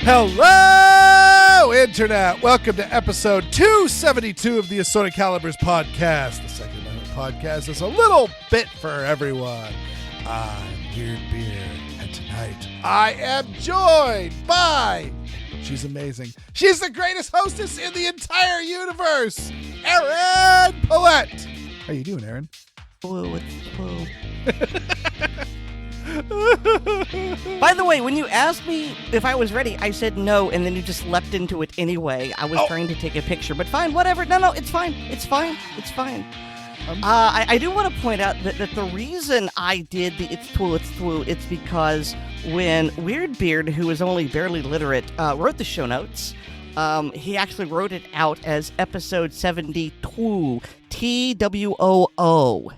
Hello, Internet. Welcome to episode 272 of the Assorted Calibers podcast. The second amendment podcast is a little bit for everyone. I'm Weer'd, and tonight I am joined by, she's amazing, she's the greatest hostess in the entire universe, Erin Paulette. How you doing, Erin? Whoa. By the way, when you asked me if I was ready, I said no, and then you just leapt into it anyway. I was trying to take a picture, but fine, whatever. No, it's fine. It's fine. I do want to point out that the reason I did the It's Twoo, it's because when Weer'd, who is only barely literate, wrote the show notes, he actually wrote it out as episode 72, TWOO.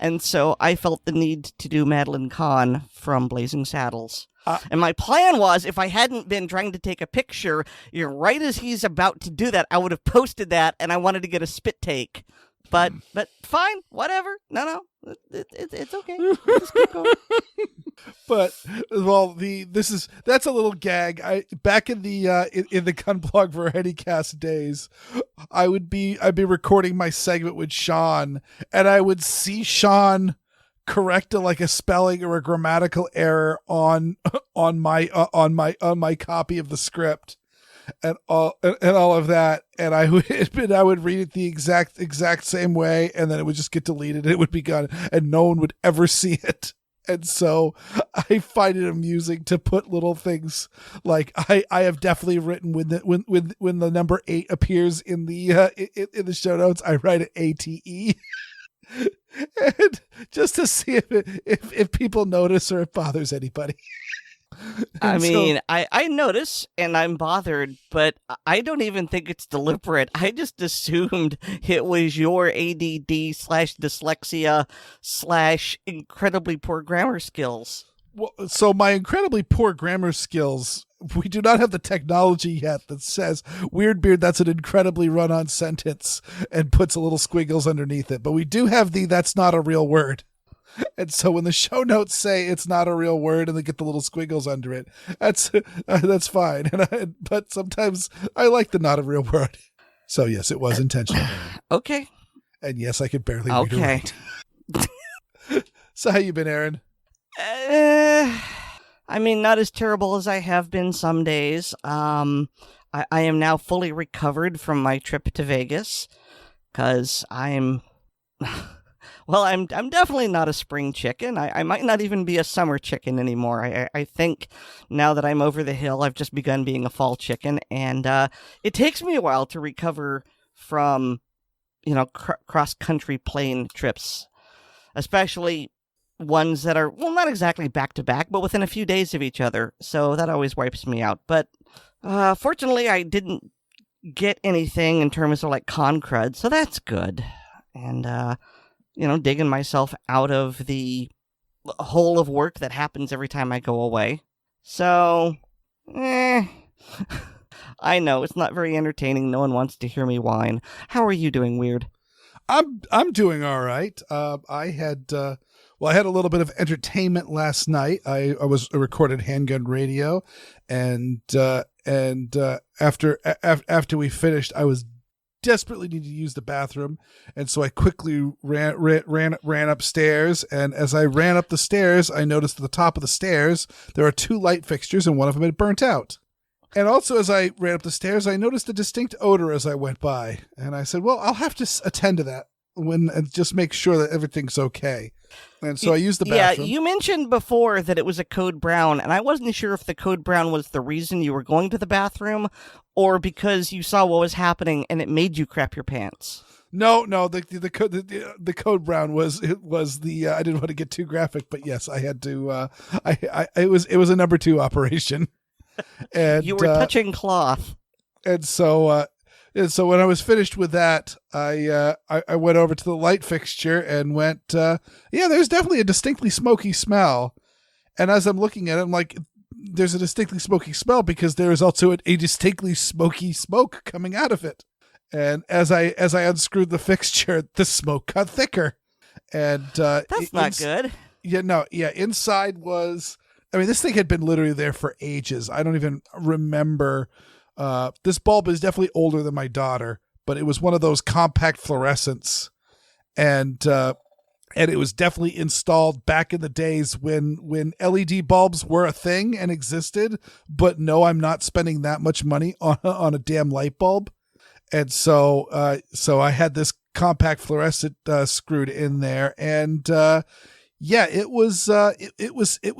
And so I felt the need to do Madeline Kahn from Blazing Saddles. And my plan was, if I hadn't been trying to take a picture, right as he's about to do that, I would have posted that, and I wanted to get a spit take. But fine, whatever. No, it's okay. Just keep going. But well, that's a little gag. Back in the Gunblog Variety Cast days, I'd be recording my segment with Sean, and I would see Sean correct a spelling or a grammatical error on my copy of the script. And all of that, and I would read it the exact same way, and then it would just get deleted, and it would be gone, and no one would ever see it. And so I find it amusing to put little things like I have definitely written when the number 8 appears in the show notes, I write it ATE. And just to see if people notice or it bothers anybody. I notice and I'm bothered, but I don't even think it's deliberate. I just assumed it was your ADD/dyslexia/ incredibly poor grammar skills. Well, so my incredibly poor grammar skills, we do not have the technology yet that says, Weer'd, that's an incredibly run-on sentence, and puts a little squiggles underneath it. But we do have that's not a real word. And so when the show notes say it's not a real word and they get the little squiggles under it, that's fine. But sometimes I like the not a real word. So yes, it was intentional. Okay. And yes, I could barely read it right. So how you been, Erin? Not as terrible as I have been some days. I am now fully recovered from my trip to Vegas because I'm definitely not a spring chicken. I might not even be a summer chicken anymore. I think now that I'm over the hill, I've just begun being a fall chicken, and it takes me a while to recover from, cross-country plane trips, especially ones that are, well, not exactly back-to-back, but within a few days of each other, so that always wipes me out. But fortunately, I didn't get anything in terms of, con crud, so that's good. And, digging myself out of the hole of work that happens every time I go away. So, I know, it's not very entertaining. No one wants to hear me whine. How are you doing, Weer'd? I'm doing all right. I had a little bit of entertainment last night. I recorded Handgun Radio, and after we finished, I was desperately needed to use the bathroom, and so I quickly ran upstairs, and as I ran up the stairs, I noticed at the top of the stairs there are 2 light fixtures, and one of them had burnt out. And also as I ran up the stairs, I noticed a distinct odor as I went by, and I said, well, I'll have to attend to that and just make sure that everything's okay. And so I used the bathroom. Yeah, you mentioned before that it was a code brown, and I wasn't sure if the code brown was the reason you were going to the bathroom or because you saw what was happening and it made you crap your pants. No, the code brown was the I didn't want to get too graphic, but yes, I had to it was a number 2 operation. And you were touching cloth. And so And so when I was finished with that, I went over to the light fixture and went, there's definitely a distinctly smoky smell. And as I'm looking at it, I'm like, there's a distinctly smoky smell because there is also a distinctly smoky smoke coming out of it. And as I unscrewed the fixture, the smoke got thicker. And that's not good. Inside was, this thing had been literally there for ages. I don't even remember. This bulb is definitely older than my daughter, but it was one of those compact fluorescents, and it was definitely installed back in the days when LED bulbs were a thing and existed. But no, I'm not spending that much money on a damn light bulb, and so I had this compact fluorescent screwed in there, and it was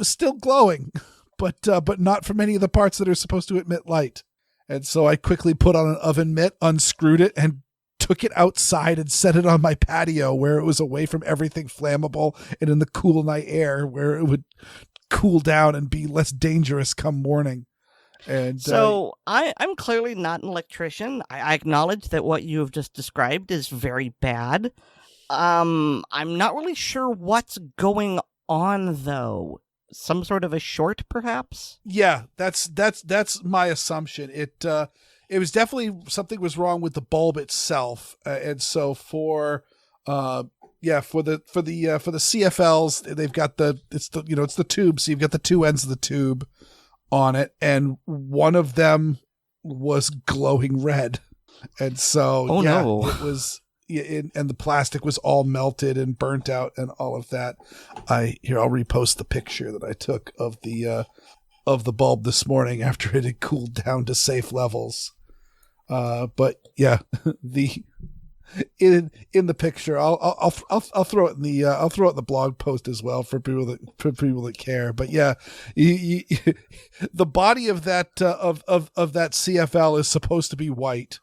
still glowing, but not from any of the parts that are supposed to emit light. And so I quickly put on an oven mitt, unscrewed it, and took it outside and set it on my patio where it was away from everything flammable and in the cool night air where it would cool down and be less dangerous come morning. And so I'm clearly not an electrician. I acknowledge that what you have just described is very bad. I'm not really sure what's going on, though. Some sort of a short, perhaps? Yeah, that's my assumption. It was definitely something was wrong with the bulb itself, and so for the CFLs, they've got it's the tube, so you've got the two ends of the tube on it, and one of them was glowing red, and so no. It was. And the plastic was all melted and burnt out and all of that. I'll repost the picture that I took of the bulb this morning after it had cooled down to safe levels. But yeah, in the picture, I'll throw it in the blog post as well for people that care. But yeah, the body of that of that CFL is supposed to be white.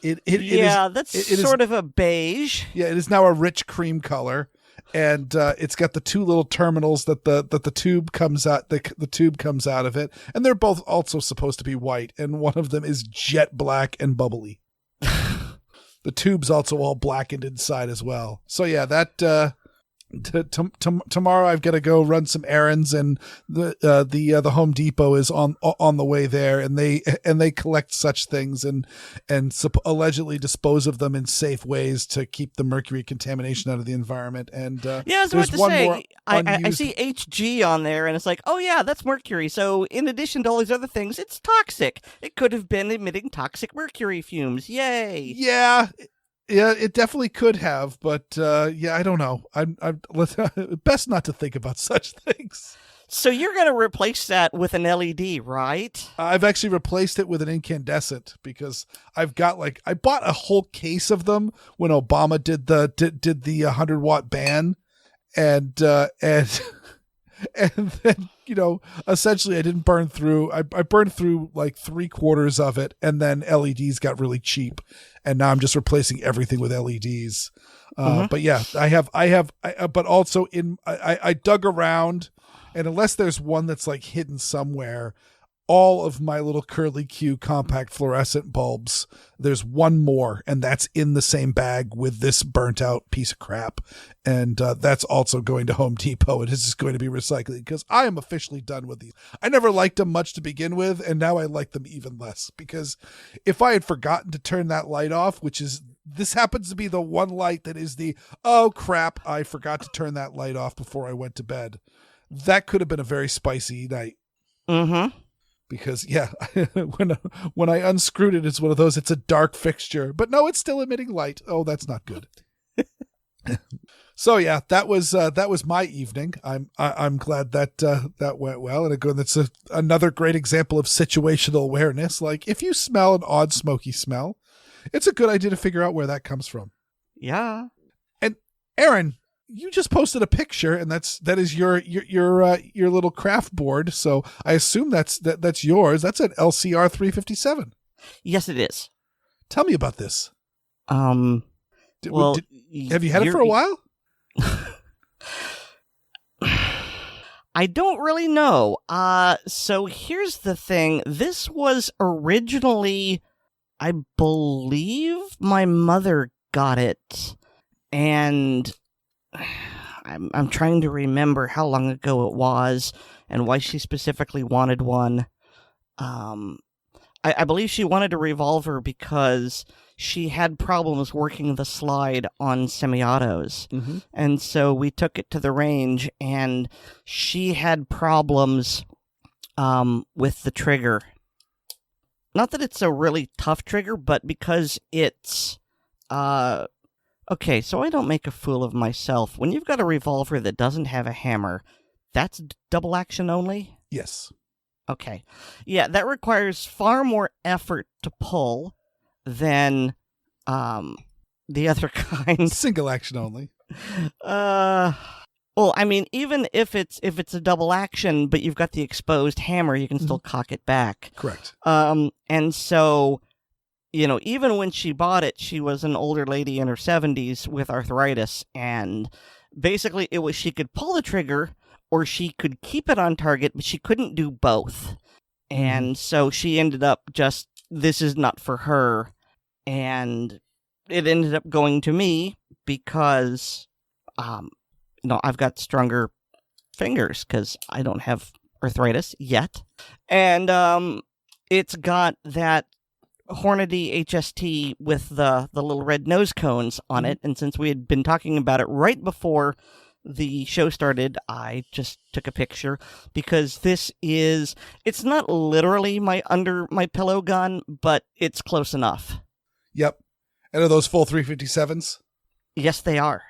That's sort of a beige. Yeah, it is now a rich cream color, and it's got the two little terminals that the tube comes out. The tube comes out of it, and they're both also supposed to be white, and one of them is jet black and bubbly. The tube's also all blackened inside as well. So yeah, that. Tomorrow I've got to go run some errands, and the Home Depot is on the way there, and they collect such things and allegedly dispose of them in safe ways to keep the mercury contamination out of the environment. And I was about to say, I see HG on there, and it's like, oh yeah, that's mercury. So in addition to all these other things, it's toxic. It could have been emitting toxic mercury fumes. Yay! Yeah, it definitely could have, but I don't know. I'm best not to think about such things. So you're going to replace that with an LED, right? I've actually replaced it with an incandescent because I bought a whole case of them when Obama did the 100-watt ban, and then essentially I didn't burn through. I burned through like 3/4 of it, and then LEDs got really cheap, and now I'm just replacing everything with LEDs. But yeah, but also I dug around, and unless there's one that's like hidden somewhere, all of my little curly Q compact fluorescent bulbs, there's one more, and that's in the same bag with this burnt out piece of crap. And that's also going to Home Depot, and it's just going to be recycling because I am officially done with these. I never liked them much to begin with, and now I like them even less because if I had forgotten to turn that light off, this happens to be the one light that is oh crap, I forgot to turn that light off before I went to bed. That could have been a very spicy night. Mm-hmm. Because when I unscrewed it, it's one of those. It's a dark fixture, but no, it's still emitting light. Oh, that's not good. So yeah, that was my evening. I'm glad that went well, and again, that's another great example of situational awareness. Like if you smell an odd smoky smell, it's a good idea to figure out where that comes from. Yeah. And Aaron, you just posted a picture, and that is your little craft board. So I assume that's yours. That's an LCR 357. Yes, it is. Tell me about this. Have you had it for a while? I don't really know. So here's the thing. This was originally I believe my mother got it, and I'm trying to remember how long ago it was and why she specifically wanted one. I believe she wanted a revolver because she had problems working the slide on semi-autos. Mm-hmm. And so we took it to the range, and she had problems with the trigger. Not that it's a really tough trigger, but because it's... okay, so I don't make a fool of myself. When you've got a revolver that doesn't have a hammer, that's double action only? Yes. Okay. Yeah, that requires far more effort to pull than the other kind. Single action only. Well, I mean, even if it's a double action, but you've got the exposed hammer, you can still cock it back. Correct. And so, even when she bought it, she was an older lady in her 70s with arthritis, and basically it was she could pull the trigger or she could keep it on target, but she couldn't do both. And so she ended up this is not for her. And it ended up going to me because, I've got stronger fingers because I don't have arthritis yet. And it's got that Hornady HST with the little red nose cones on it. And since we had been talking about it right before the show started, I just took a picture because it's not literally my under my pillow gun, but it's close enough. Yep. And are those full 357s? Yes, they are.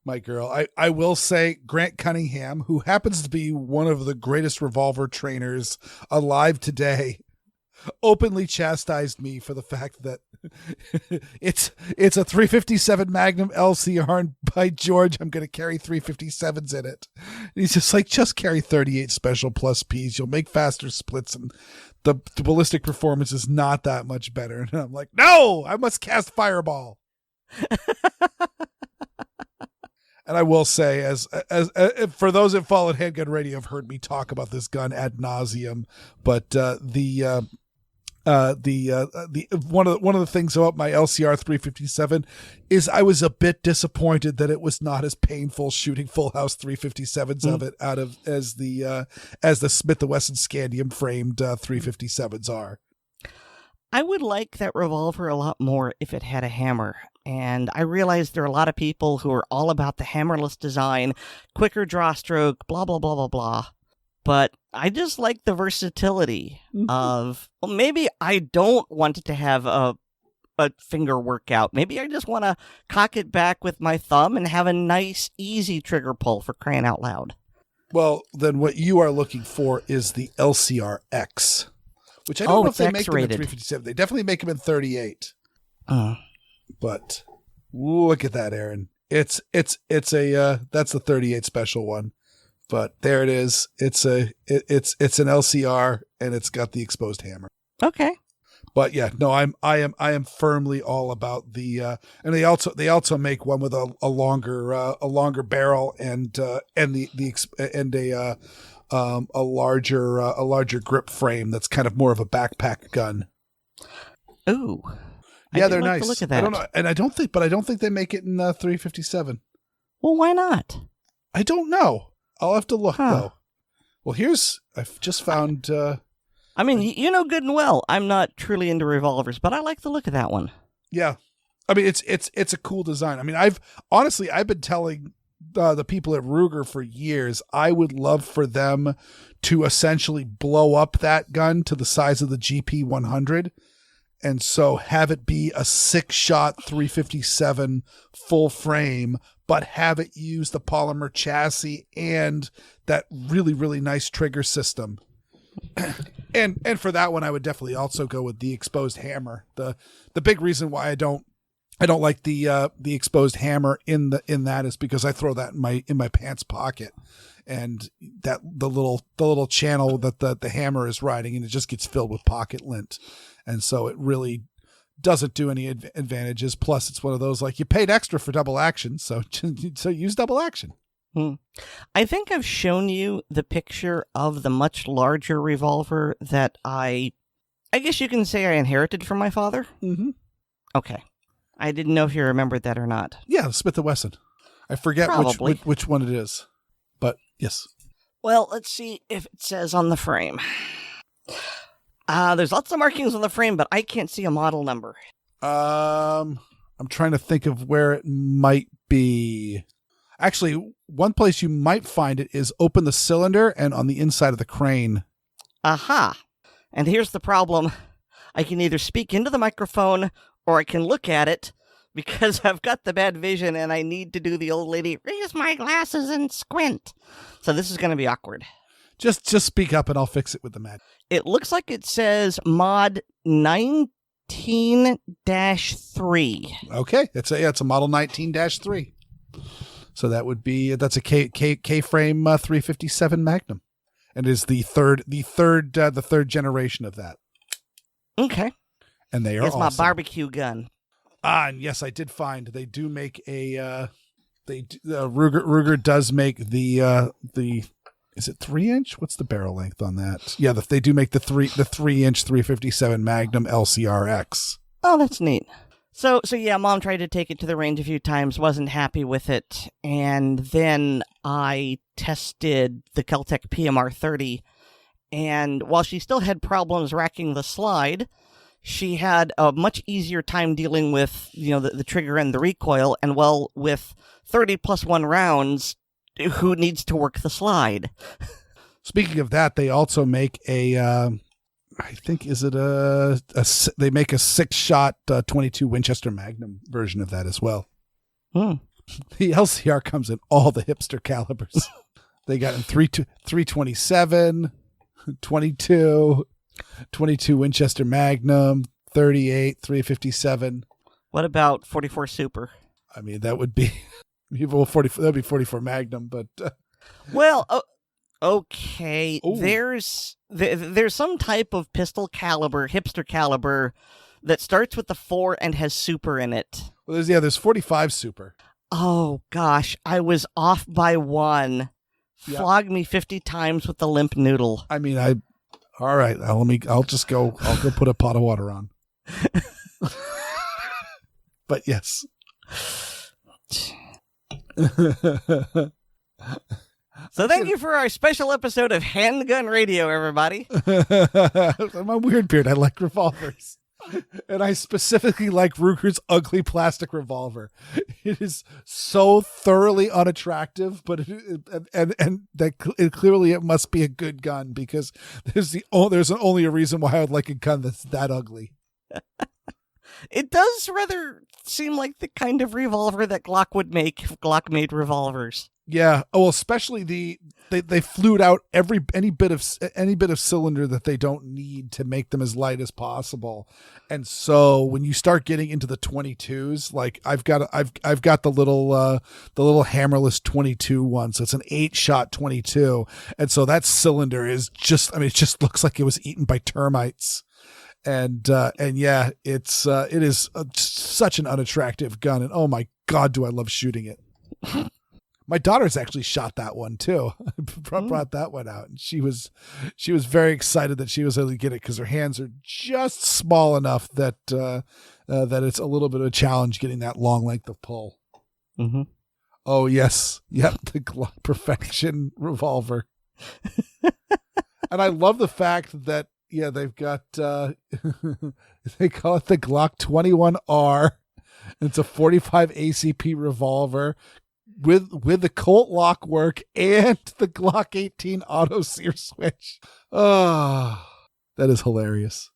My girl. I will say Grant Cunningham, who happens to be one of the greatest revolver trainers alive today, openly chastised me for the fact that it's a 357 Magnum LCR, and by George, I'm going to carry 357s in it. And he's just like, just carry 38 special plus Ps. You'll make faster splits, and the ballistic performance is not that much better. And I'm like, no, I must cast Fireball. And I will say, as for those that followed Handgun Radio, have heard me talk about this gun ad nauseum. But one of the things about my LCR 357 is I was a bit disappointed that it was not as painful shooting full house 357s of it out of as the Smith & Wesson scandium framed 357s are. I would like that revolver a lot more if it had a hammer. And I realize there are a lot of people who are all about the hammerless design, quicker draw stroke, blah, blah, blah, blah, blah. But I just like the versatility of, well, maybe I don't want it to have a finger workout. Maybe I just want to cock it back with my thumb and have a nice, easy trigger pull, for crying out loud. Well, then what you are looking for is the LCR-X, which I don't know if they make them in 357. They definitely make them in 38. But look at that, Aaron. It's a that's the 38 special one. But there it is. It's an LCR, and it's got the exposed hammer. Okay. But yeah, no, I am firmly all about the and they also make one with a longer barrel and a larger grip frame that's kind of more of a backpack gun. Ooh. Yeah, they're nice. Look at that. I don't know, and I don't think they make it in 357. Well, why not? I don't know. I'll have to look though. Well, I've just found. I mean, you know good and well, I'm not truly into revolvers, but I like the look of that one. Yeah, I mean it's a cool design. I mean, I've been telling the people at Ruger for years I would love for them to essentially blow up that gun to the size of the GP 100. And so have it be a 6-shot 357 full frame, but have it use the polymer chassis and that really, really nice trigger system. And for that one, I would definitely also go with the exposed hammer. The big reason why I don't like the exposed hammer in that is because I throw that in my pants pocket, and that the little channel that the hammer is riding, and it just gets filled with pocket lint. And so it really doesn't do any advantages. Plus, it's one of those, like, you paid extra for double action, so use double action. I think I've shown you the picture of the much larger revolver that I I guess you can say I inherited from my father. Mm-hmm. Okay. I didn't know if you remembered that or not. Yeah, Smith & Wesson. I forget which one it is, but yes. Well, let's see if it says on the frame. There's lots of markings on the frame, but I can't see a model number. I'm trying to think of where it might be. Actually, one place you might find it is open the cylinder and on the inside of the crane. Aha. And here's the problem. I can either speak into the microphone or I can look at it because I've got the bad vision and I need to do the old lady, raise my glasses and squint. So this is going to be awkward. Just speak up and I'll fix it with the magic. It looks like it says mod 19-3. Okay, it's a model 19-3. So that's a K-frame 357 Magnum, and is the third generation of that. Okay, and they are it's awesome. My barbecue gun. And yes, I did find they do make a Ruger does make the is it 3-inch? What's the barrel length on that? Yeah, they do make the 3-inch 357 Magnum LCRX. Oh, that's neat. So yeah, Mom tried to take it to the range a few times, wasn't happy with it, and then I tested the Keltec PMR 30, and while she still had problems racking the slide, she had a much easier time dealing with, the trigger and the recoil, and well, with 30 plus 1 rounds, who needs to work the slide? Speaking of that, they also make I think, is it they make a 6-shot 22 Winchester Magnum version of that as well. The LCR comes in all the hipster calibers. They got in 327, 22 Winchester Magnum, 38, 357. What about 44 Super? I mean, that would be 44 Magnum, but well, okay. Ooh. There's some type of pistol caliber, hipster caliber, that starts with the 4 and has Super in it. Well, there's 45 Super. Oh gosh, I was off by 1. Yeah. Flog me 50 times with the limp noodle. I mean, all right. I'll go put a pot of water on. But yes. So thank you for our special episode of Handgun Radio, everybody. I'm a weird beard. I like revolvers. And I specifically like Ruger's ugly plastic revolver. It is so thoroughly unattractive, but clearly it must be a good gun, because there's only a reason why I would like a gun that's that ugly. It does rather seem like the kind of revolver that Glock would make if Glock made revolvers. Yeah. Oh, especially they flued out any bit of cylinder that they don't need to make them as light as possible. And so when you start getting into the 22s, like I've got the little hammerless 22 one. So it's an 8-shot 22. And so that cylinder is it just looks like it was eaten by termites. And yeah, it is such an unattractive gun. And oh my God, do I love shooting it. My daughter's actually shot that one too. Brought that one out, and she was very excited that she was able to get it, because her hands are just small enough that that it's a little bit of a challenge getting that long length of pull. Mm-hmm. Oh yes, yep, the Glock Perfection revolver. And I love the fact that they've got they call it the Glock 21R. It's a 45 ACP revolver with the Colt lock work and the Glock 18 auto sear switch. Oh, that is hilarious.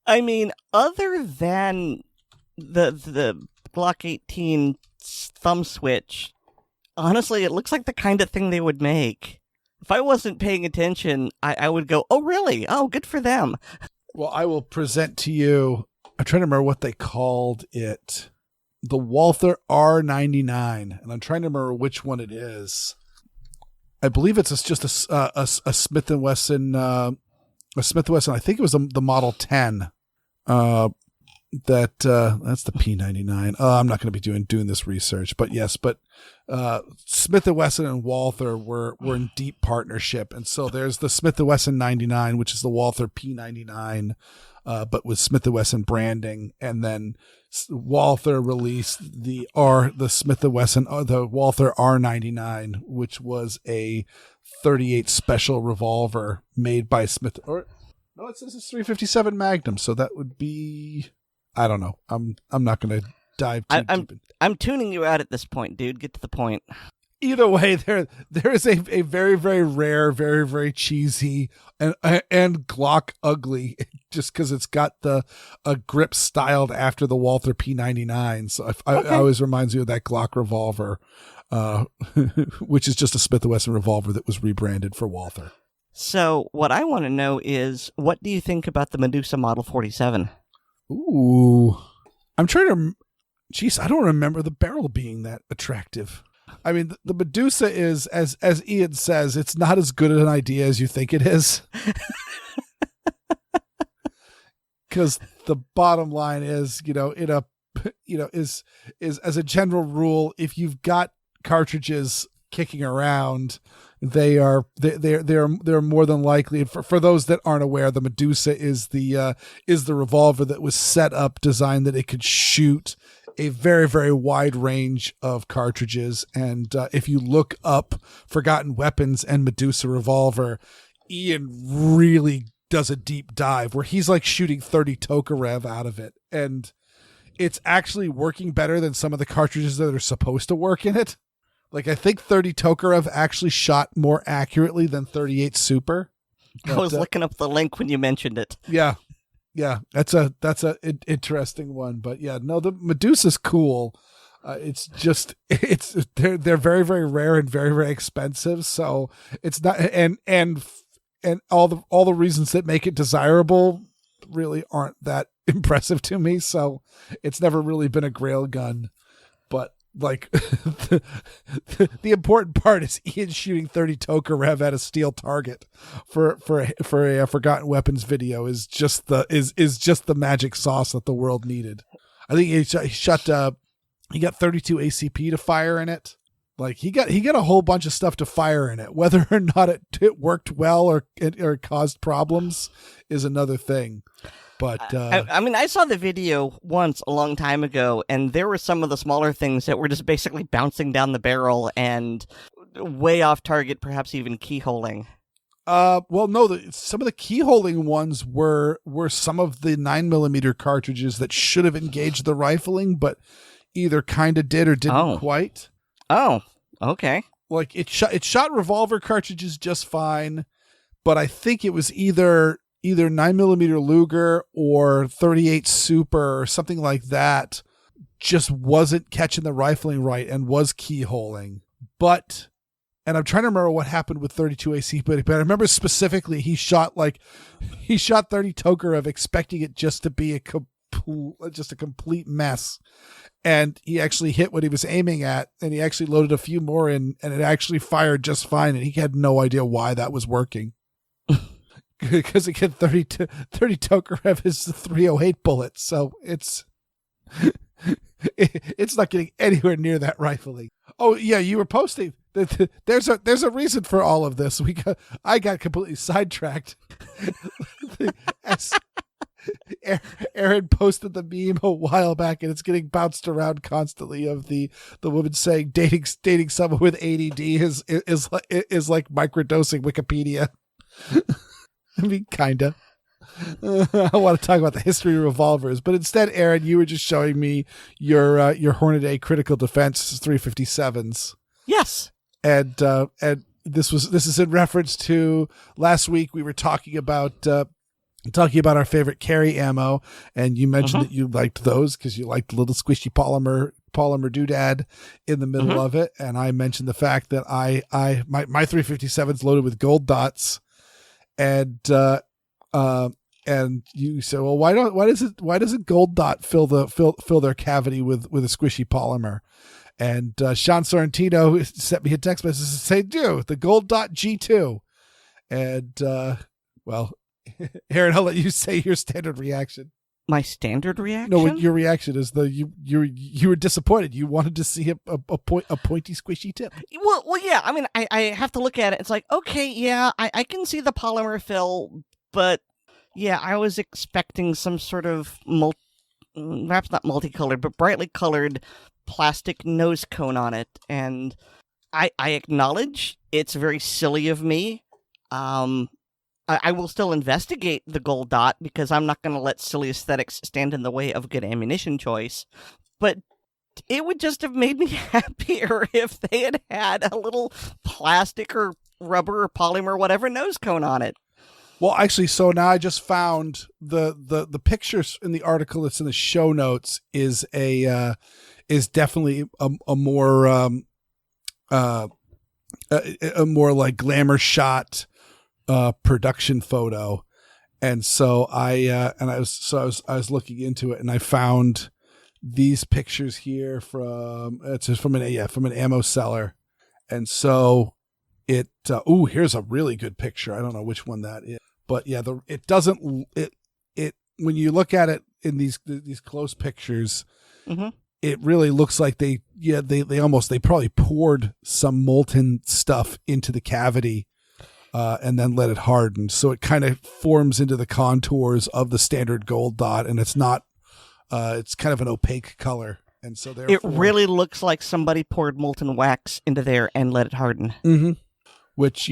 I mean, other than the Glock 18 thumb switch, honestly, it looks like the kind of thing they would make. If I wasn't paying attention, I would go, oh, really? Oh, good for them. Well, I will present to you, I'm trying to remember what they called it. The Walther R99, and I'm trying to remember which one it is. I believe it's just a Smith & Wesson, I think it was the Model 10. That's the P99. I'm not going to be doing this research, but yes, but Smith & Wesson and Walther were in deep partnership. And so there's the Smith & Wesson 99, which is the Walther P99, but with Smith & Wesson branding. And then Walther released the Smith & Wesson, the Walther R99, which was a 38 special revolver made by Smith. Or no, it says it's 357 Magnum. So that would be, I don't know. I'm not going to dive too deep. I'm tuning you out at this point, dude. Get to the point. Either way, there is a very, very rare, very, very cheesy and Glock ugly, just because it's got a grip styled after the Walther P99. So I always reminds me of that Glock revolver, which is just a Smith & Wesson revolver that was rebranded for Walther. So what I want to know is, what do you think about the Medusa Model 47? Ooh, I'm trying to. Jeez, I don't remember the barrel being that attractive. I mean, the Medusa is, as Ian says, it's not as good an idea as you think it is. Because the bottom line is, is as a general rule, if you've got cartridges kicking around, they're more than likely. For those that aren't aware, the Medusa is the revolver that was set up, designed that it could shoot a very, very wide range of cartridges. And if you look up Forgotten Weapons and Medusa revolver, Ian really does a deep dive where he's like shooting 30 Tokarev out of it. And it's actually working better than some of the cartridges that are supposed to work in it. Like, I think 30 Tokarev actually shot more accurately than 38 Super. I was looking up the link when you mentioned it. Yeah. Yeah, that's a interesting one, but yeah, no, the Medusa's cool. It's just they're very, very rare and very, very expensive. So it's not, and all the reasons that make it desirable really aren't that impressive to me. So it's never really been a grail gun. But like the important part is Ian shooting 30 Tokarev at a steel target for a Forgotten Weapons video is just the magic sauce that the world needed. I think he got 32 ACP to fire in it. Like he got a whole bunch of stuff to fire in it. Whether or not it worked well or it caused problems is another thing. But I mean, I saw the video once a long time ago, and there were some of the smaller things that were just basically bouncing down the barrel and way off target, perhaps even keyholing. Well, no, some of the keyholing ones were some of the 9mm cartridges that should have engaged the rifling, but either kind of did or didn't quite. Oh, okay. Like it shot revolver cartridges just fine, but I think it was either 9mm Luger or 38 Super or something like that just wasn't catching the rifling right and was keyholing. And I'm trying to remember what happened with 32 AC, but I remember specifically he shot 30 Tokarev expecting it just to be a complete mess. And he actually hit what he was aiming at, and he actually loaded a few more in, and it actually fired just fine, and he had no idea why that was working. Because again, 30 Tokarev is the 308 bullet, so it's not getting anywhere near that rifling. Oh yeah, you were posting. There's a reason for all of this. I got completely sidetracked. Aaron posted the meme a while back, and it's getting bounced around constantly of the woman saying dating someone with ADD is like microdosing Wikipedia. I mean, kinda. I want to talk about the history of revolvers, but instead, Aaron, you were just showing me your Hornady Critical Defense 357s. Yes, and this is in reference to last week we were talking about our favorite carry ammo, and you mentioned that you liked those because you liked the little squishy polymer doodad in the middle of it, and I mentioned the fact that my 357's loaded with gold dots. And you say, well, why doesn't Gold Dot fill their cavity with a squishy polymer? And Sean Sorrentino sent me a text message to say, "Do the Gold Dot G2." And well, Aaron, I'll let you say your standard reaction. My standard reaction? No, your reaction is you were disappointed. You wanted to see a pointy, squishy tip. Well, yeah. I mean, I have to look at it. It's like, okay, yeah, I can see the polymer fill, but yeah, I was expecting some sort of perhaps not multicolored, but brightly colored plastic nose cone on it, and I acknowledge it's very silly of me. I will still investigate the gold dot because I'm not going to let silly aesthetics stand in the way of good ammunition choice. But it would just have made me happier if they had had a little plastic or rubber or polymer or whatever nose cone on it. Well, actually, so now I just found the pictures in the article that's in the show notes is definitely a more like glamour shot production photo, and so I was looking into it, and I found these pictures here from an ammo seller, and so it here's a really good picture. I don't know which one that is, but yeah, it doesn't when you look at it in these close pictures, mm-hmm. It really looks like they probably poured some molten stuff into the cavity. And then let it harden. So it kind of forms into the contours of the standard gold dot, and it's not, it's kind of an opaque color. And so therefore, it really looks like somebody poured molten wax into there and let it harden. Mm-hmm. Which,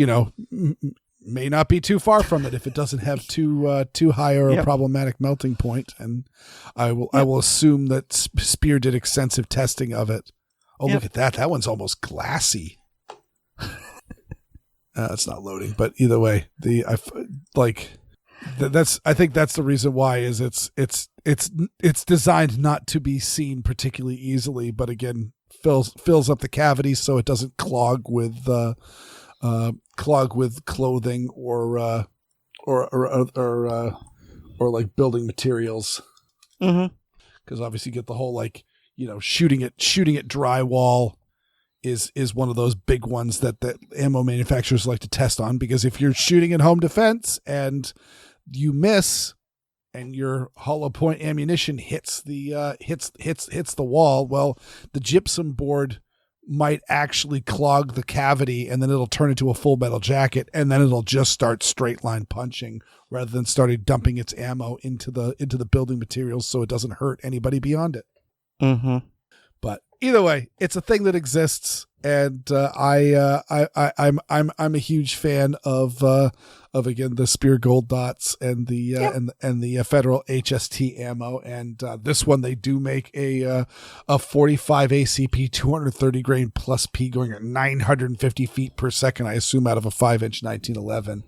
may not be too far from it if it doesn't have too high or a problematic melting point. And I will assume that Speer did extensive testing of it. Oh, look at that. That one's almost glassy. It's not loading, but either way, I think that's the reason why is it's designed not to be seen particularly easily, but again fills up the cavity so it doesn't clog with clothing or like building materials. Mm-hmm. Because obviously you get the whole shooting at drywall. Is one of those big ones that ammo manufacturers like to test on, because if you're shooting at home defense and you miss and your hollow point ammunition hits the wall, well, the gypsum board might actually clog the cavity, and then it'll turn into a full metal jacket, and then it'll just start straight line punching rather than starting dumping its ammo into the building materials so it doesn't hurt anybody beyond it. Mm-hmm. But either way, it's a thing that exists, and I'm a huge fan of again the Speer gold dots and the Federal HST ammo, and this one they do make a 45 ACP 230 grain plus P going at 950 feet per second. I assume out of a 5-inch 1911,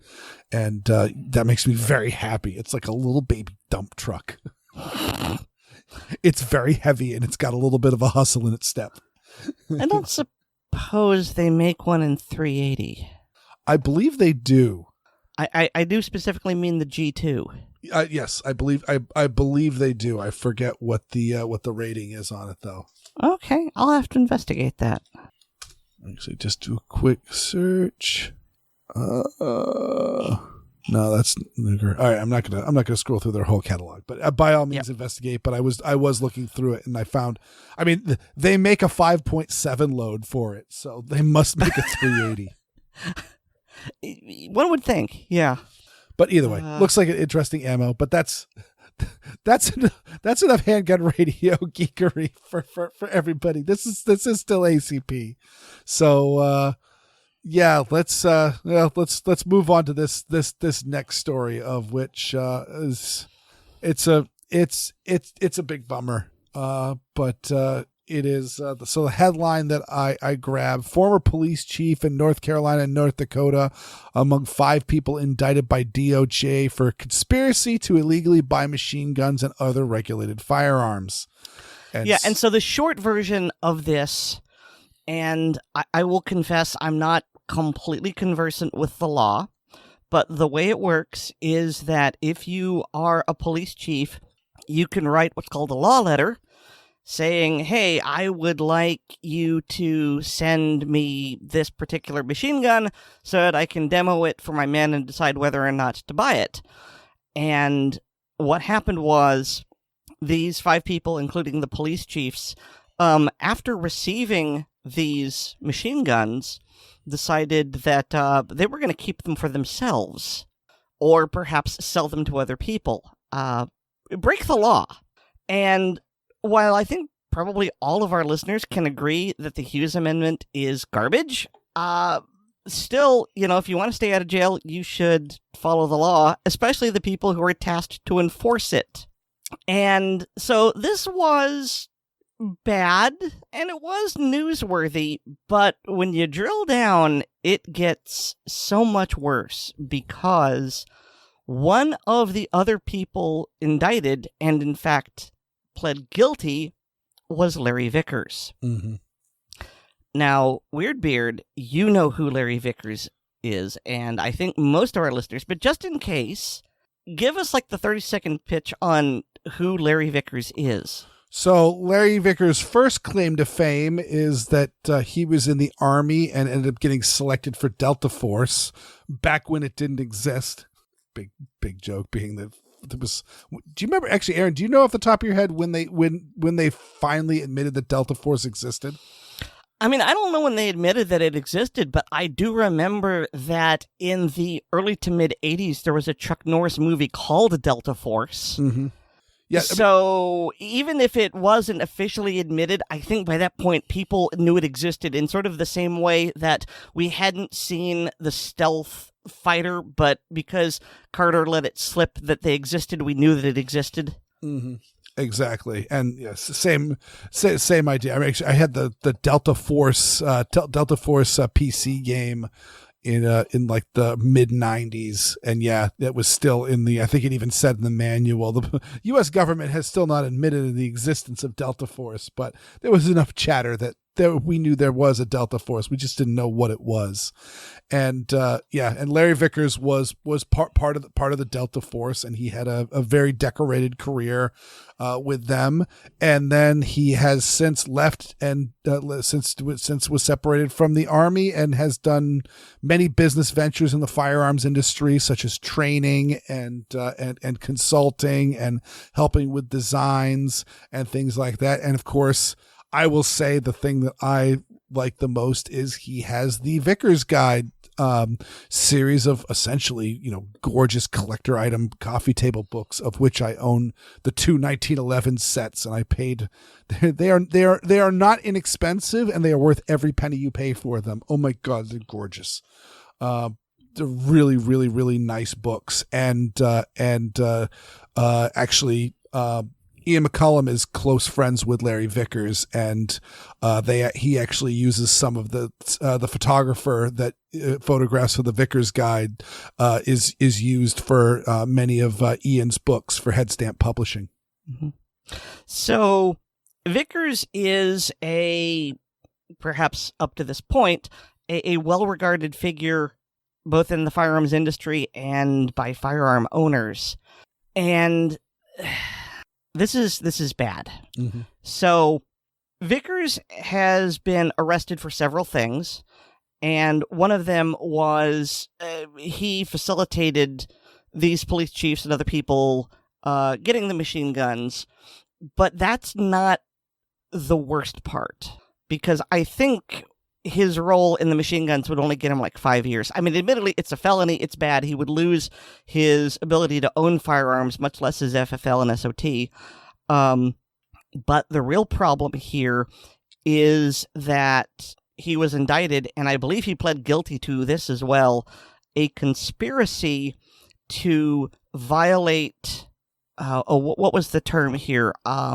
and that makes me very happy. It's like a little baby dump truck. It's very heavy, and it's got a little bit of a hustle in its step. I don't suppose they make one in 380. I believe they do. I do specifically mean the G2. Yes, I believe they do. I forget what the rating is on it, though. Okay, I'll have to investigate that. Actually, just do a quick search. No, that's all right. I'm not gonna scroll through their whole catalog, but by all means investigate. But I was looking through it, and I found, I mean, they make a 5.7 load for it, so they must make a 380. One would think, yeah. But either way, looks like an interesting ammo. But that's enough handgun radio geekery for everybody. This is still ACP, so. Yeah, let's move on to this next story, of which is it's a big bummer, but it is so the headline that I grabbed: former police chief in North Carolina and North Dakota among 5 people indicted by DOJ for conspiracy to illegally buy machine guns and other regulated firearms. And so the short version of this, and I will confess I'm not completely conversant with the law, but the way it works is that if you are a police chief, you can write what's called a law letter saying, hey, I would like you to send me this particular machine gun so that I can demo it for my men and decide whether or not to buy it. And what happened was these 5 people, including the police chiefs, after receiving these machine guns, decided that they were going to keep them for themselves, or perhaps sell them to other people. Break the law. And while I think probably all of our listeners can agree that the Hughes Amendment is garbage, still, if you want to stay out of jail, you should follow the law, especially the people who are tasked to enforce it. And so this was bad, and it was newsworthy, but when you drill down, it gets so much worse, because one of the other people indicted, and in fact pled guilty, was Larry Vickers. Mm-hmm. Now, Weer'd, you know who Larry Vickers is, and I think most of our listeners, but just in case, give us like the 30-second pitch on who Larry Vickers is. So Larry Vickers' first claim to fame is that he was in the Army and ended up getting selected for Delta Force back when it didn't exist. Big joke being that there was. Do you remember, actually, Aaron? Do you know off the top of your head when they finally admitted that Delta Force existed? I mean, I don't know when they admitted that it existed, but I do remember that in the early to mid 80s, there was a Chuck Norris movie called Delta Force. Mm-hmm. Yeah. So even if it wasn't officially admitted, I think by that point people knew it existed in sort of the same way that we hadn't seen the stealth fighter, but because Carter let it slip that they existed, we knew that it existed. Mm-hmm. Exactly, and yes, same idea. I mean, actually, I had the Delta Force PC game in like the mid 90s, and yeah, it was still in the, I think it even said in the manual, the US government has still not admitted the existence of Delta Force, but there was enough chatter that we knew there was a Delta Force. We just didn't know what it was. And and Larry Vickers was part of the Delta Force, and he had a very decorated career with them. And then he has since left and since was separated from the Army, and has done many business ventures in the firearms industry, such as training and consulting and helping with designs and things like that. And of course, I will say the thing that I like the most is he has the Vickers Guide series of essentially, gorgeous collector item coffee table books, of which I own the 2 1911 sets, and I paid. They are not inexpensive, and they are worth every penny you pay for them. Oh my God, they're gorgeous. They're really, really, really nice books, and actually. Ian McCollum is close friends with Larry Vickers, and he actually uses some of the photographer that photographs for the Vickers Guide is used for many of Ian's books for Headstamp Publishing. Mm-hmm. So Vickers is perhaps up to this point, a well-regarded figure both in the firearms industry and by firearm owners, and This is bad. Mm-hmm. So Vickers has been arrested for several things, and one of them was he facilitated these police chiefs and other people getting the machine guns. But that's not the worst part, because I think his role in the machine guns would only get him like 5 years. I mean, admittedly, it's a felony. It's bad. He would lose his ability to own firearms, much less his FFL and SOT. But the real problem here is that he was indicted, and I believe he pled guilty to this as well, a conspiracy to violate, what was the term here? I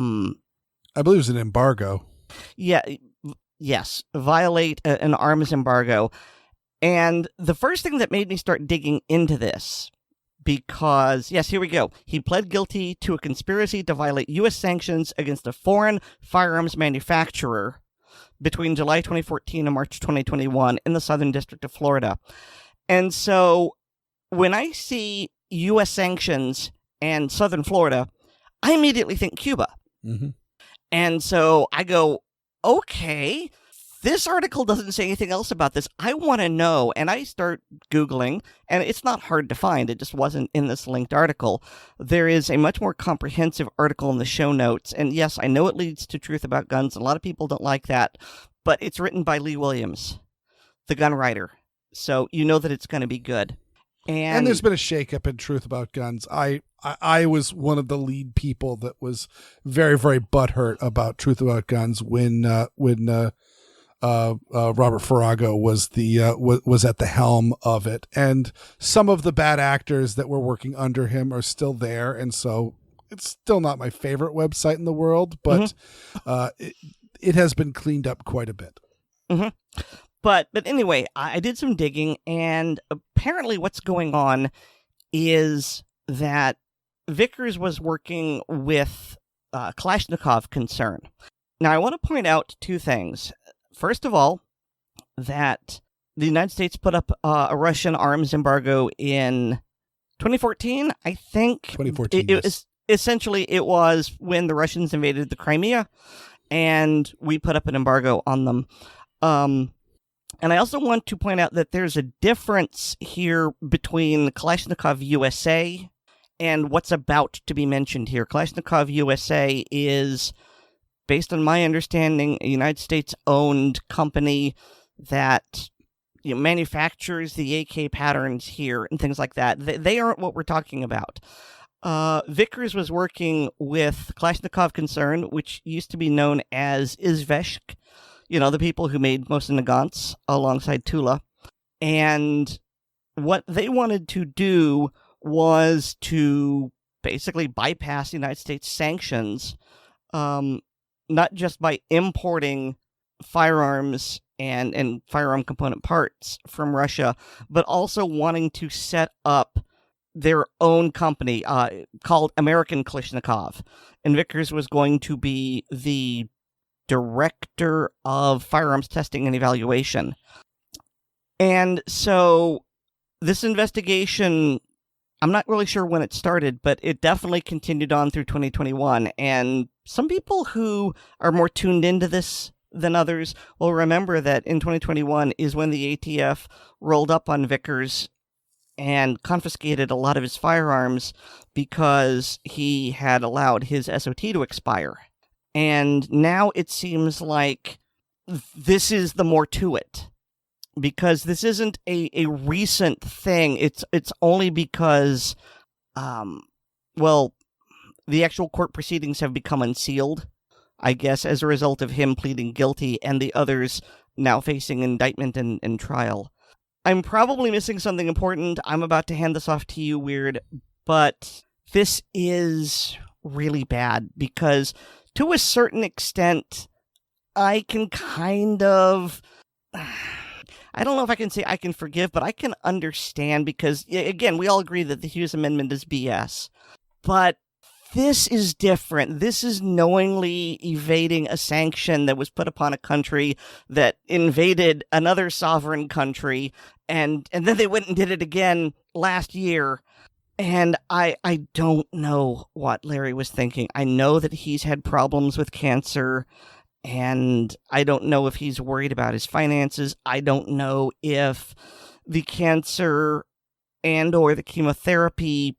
believe it was an embargo. Yeah. Yes, violate an arms embargo. And the first thing that made me start digging into this, because, yes, here we go. He pled guilty to a conspiracy to violate U.S. sanctions against a foreign firearms manufacturer between July 2014 and March 2021 in the Southern District of Florida. And so when I see U.S. sanctions and Southern Florida, I immediately think Cuba. Mm-hmm. And so I go, okay, this article doesn't say anything else about this. I want to know. And I start Googling, and it's not hard to find. It just wasn't in this linked article. There is a much more comprehensive article in the show notes. And yes, I know it leads to Truth About Guns. A lot of people don't like that, but it's written by Lee Williams, the gun writer. So you know that it's going to be good. And there's been a shakeup in Truth About Guns. I was one of the lead people that was very, very butthurt about Truth About Guns when Robert Farrago was at the helm of it, and some of the bad actors that were working under him are still there, and so it's still not my favorite website in the world, but it has been cleaned up quite a bit. Mm-hmm. But anyway, I did some digging, and apparently what's going on is that Vickers was working with Kalashnikov concern. Now, I want to point out two things. First of all, that the United States put up a Russian arms embargo in 2014, I think. 2014, It was when the Russians invaded the Crimea, and we put up an embargo on them. And I also want to point out that there's a difference here between Kalashnikov USA and what's about to be mentioned here. Kalashnikov USA is, based on my understanding, a United States-owned company that manufactures the AK patterns here and things like that. They aren't what we're talking about. Vickers was working with Kalashnikov Concern, which used to be known as Izveshk, the people who made most of the Nagants alongside Tula. And what they wanted to do was to basically bypass the United States sanctions, not just by importing firearms and firearm component parts from Russia, but also wanting to set up their own company called American Kalashnikov. And Vickers was going to be the director of firearms testing and evaluation. And so this investigation, I'm not really sure when it started, but it definitely continued on through 2021. And some people who are more tuned into this than others will remember that in 2021 is when the ATF rolled up on Vickers and confiscated a lot of his firearms because he had allowed his SOT to expire. And now it seems like this is the more to it, because this isn't a recent thing. It's only because, the actual court proceedings have become unsealed, I guess, as a result of him pleading guilty and the others now facing indictment and trial. I'm probably missing something important. I'm about to hand this off to you, Weer'd, but this is really bad because, to a certain extent, I can kind of... I don't know if I can say I can forgive, but I can understand because, again, we all agree that the Hughes Amendment is BS. But this is different. This is knowingly evading a sanction that was put upon a country that invaded another sovereign country, and then they went and did it again last year. And I don't know what Larry was thinking. I know that he's had problems with cancer, and I don't know if he's worried about his finances. I don't know if the cancer and or the chemotherapy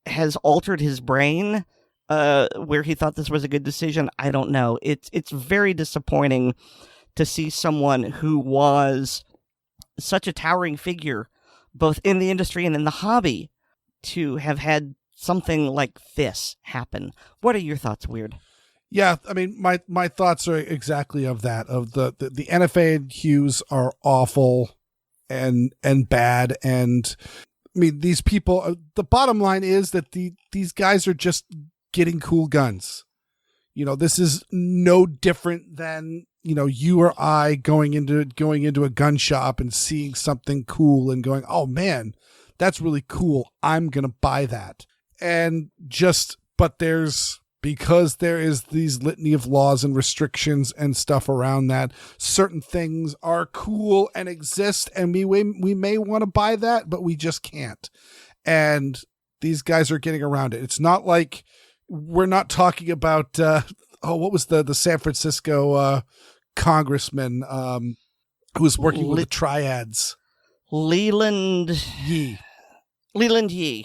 has altered his brain, where he thought this was a good decision. I don't know. It's very disappointing to see someone who was such a towering figure, both in the industry and in the hobby, to have had something like this happen. What are your thoughts, Weer'd? Yeah, I mean, my thoughts are exactly of that. Of the NFA and Hughes are awful and bad, and I mean, these people. The bottom line is that these guys are just getting cool guns. This is no different than you or I going into a gun shop and seeing something cool and going, oh man, that's really cool, I'm gonna buy that. And because there is these litany of laws and restrictions and stuff around that, certain things are cool and exist, and we may want to buy that, but we just can't. And these guys are getting around it. It's not like we're not talking about what was the San Francisco congressman who was working with the triads. Leland Yee.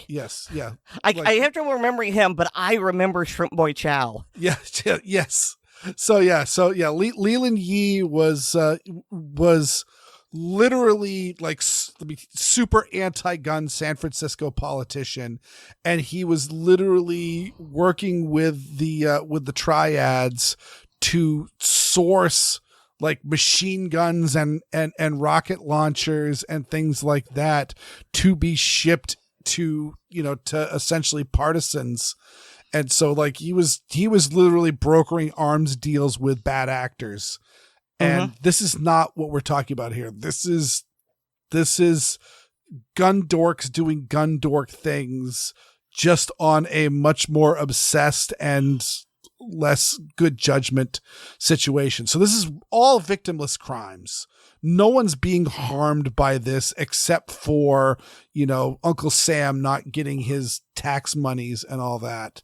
Yes, yeah. I have trouble remembering him, but I remember Shrimp Boy Chow. Yes. So Leland Yee was literally like super anti-gun San Francisco politician, and he was literally working with the triads to source like machine guns and rocket launchers and things like that to be shipped to essentially partisans. And so like he was literally brokering arms deals with bad actors. And this is not what we're talking about here. This is gun dorks doing gun dork things, just on a much more obsessed and less good judgment situation. So this is all victimless crimes. No one's being harmed by this except for, Uncle Sam not getting his tax monies and all that,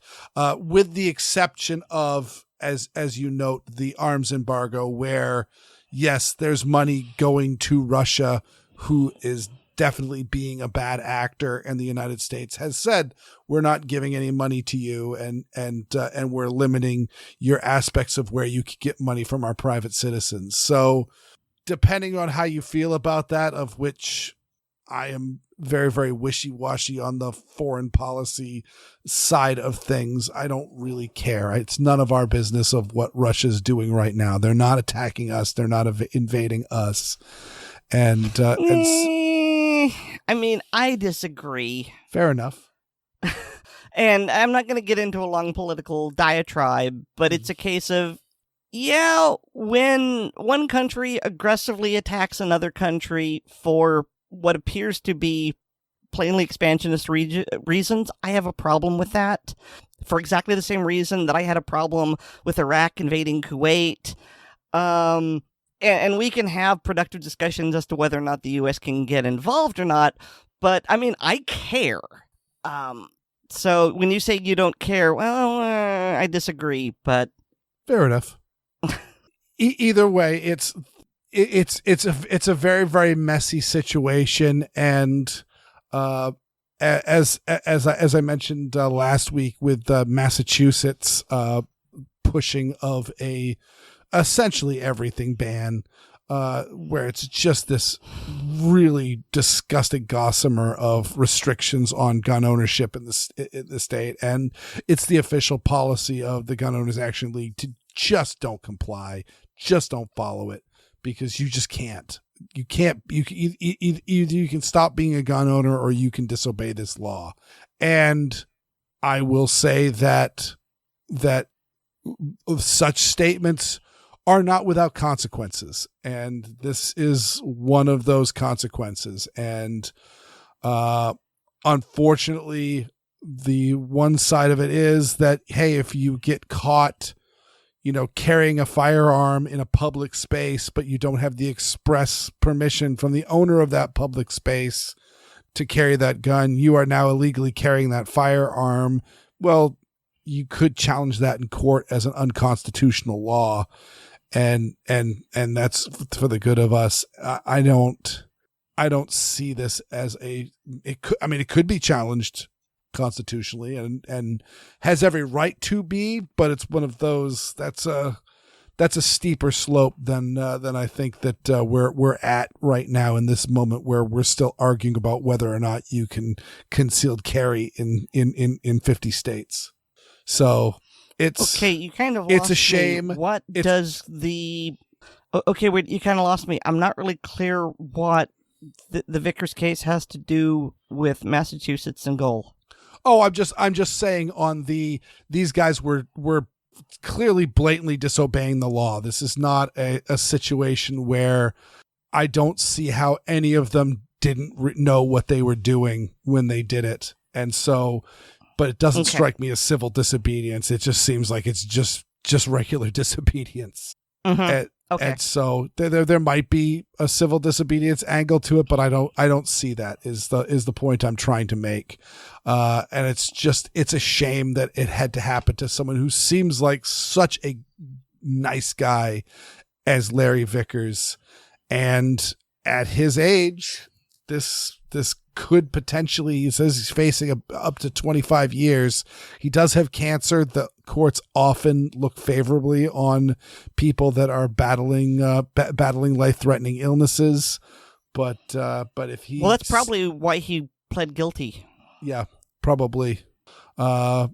with the exception of, as you note, the arms embargo, where yes, there's money going to Russia, who is definitely being a bad actor, and the United States has said we're not giving any money to you, and we're limiting your aspects of where you could get money from our private citizens. So depending on how you feel about that, of which I am very, very wishy-washy on the foreign policy side of things, I don't really care. It's none of our business of what Russia's doing right now. They're not attacking us. They're not invading us. And I mean, I disagree. Fair enough. And I'm not going to get into a long political diatribe, but it's a case of, when one country aggressively attacks another country for what appears to be plainly expansionist reasons, I have a problem with that. For exactly the same reason that I had a problem with Iraq invading Kuwait. And we can have productive discussions as to whether or not the U.S. can get involved or not. But, I mean, I care. So when you say you don't care, well, I disagree, but... Fair enough. Either way, it's a very, very messy situation, and as I mentioned last week with Massachusetts pushing of a essentially everything ban, where it's just this really disgusting gossamer of restrictions on gun ownership in the state, and it's the official policy of the Gun Owners Action League to just don't comply. Just don't follow it, because you just can't. You can't. Either you can stop being a gun owner, or you can disobey this law. And I will say that such statements are not without consequences, and this is one of those consequences. And unfortunately, the one side of it is that, hey, if you get caught carrying a firearm in a public space, but you don't have the express permission from the owner of that public space to carry that gun, you are now illegally carrying that firearm. Well, you could challenge that in court as an unconstitutional law. And that's for the good of us. I don't see this as it could be challenged constitutionally and has every right to be, but it's one of those that's a steeper slope than I think that we're at right now in this moment, where we're still arguing about whether or not you can concealed carry in 50 states. So it's okay. You kind of lost it's a shame. Me. What does the okay? Wait, you kind of lost me. I'm not really clear what the Vickers case has to do with Massachusetts and Goal. Oh, I'm just saying these guys were clearly blatantly disobeying the law. This is not a situation where I don't see how any of them didn't know what they were doing when they did it. And so, but it doesn't strike me as civil disobedience. It just seems like it's just regular disobedience. Mm-hmm. And so there might be a civil disobedience angle to it, but I don't see that is the point I'm trying to make. And it's a shame that it had to happen to someone who seems like such a nice guy as Larry Vickers. And at his age, this could potentially, he says he's facing up to 25 years. He does have cancer. The courts often look favorably on people that are battling life-threatening illnesses. But if he, well, that's probably why he pled guilty. Yeah, probably. But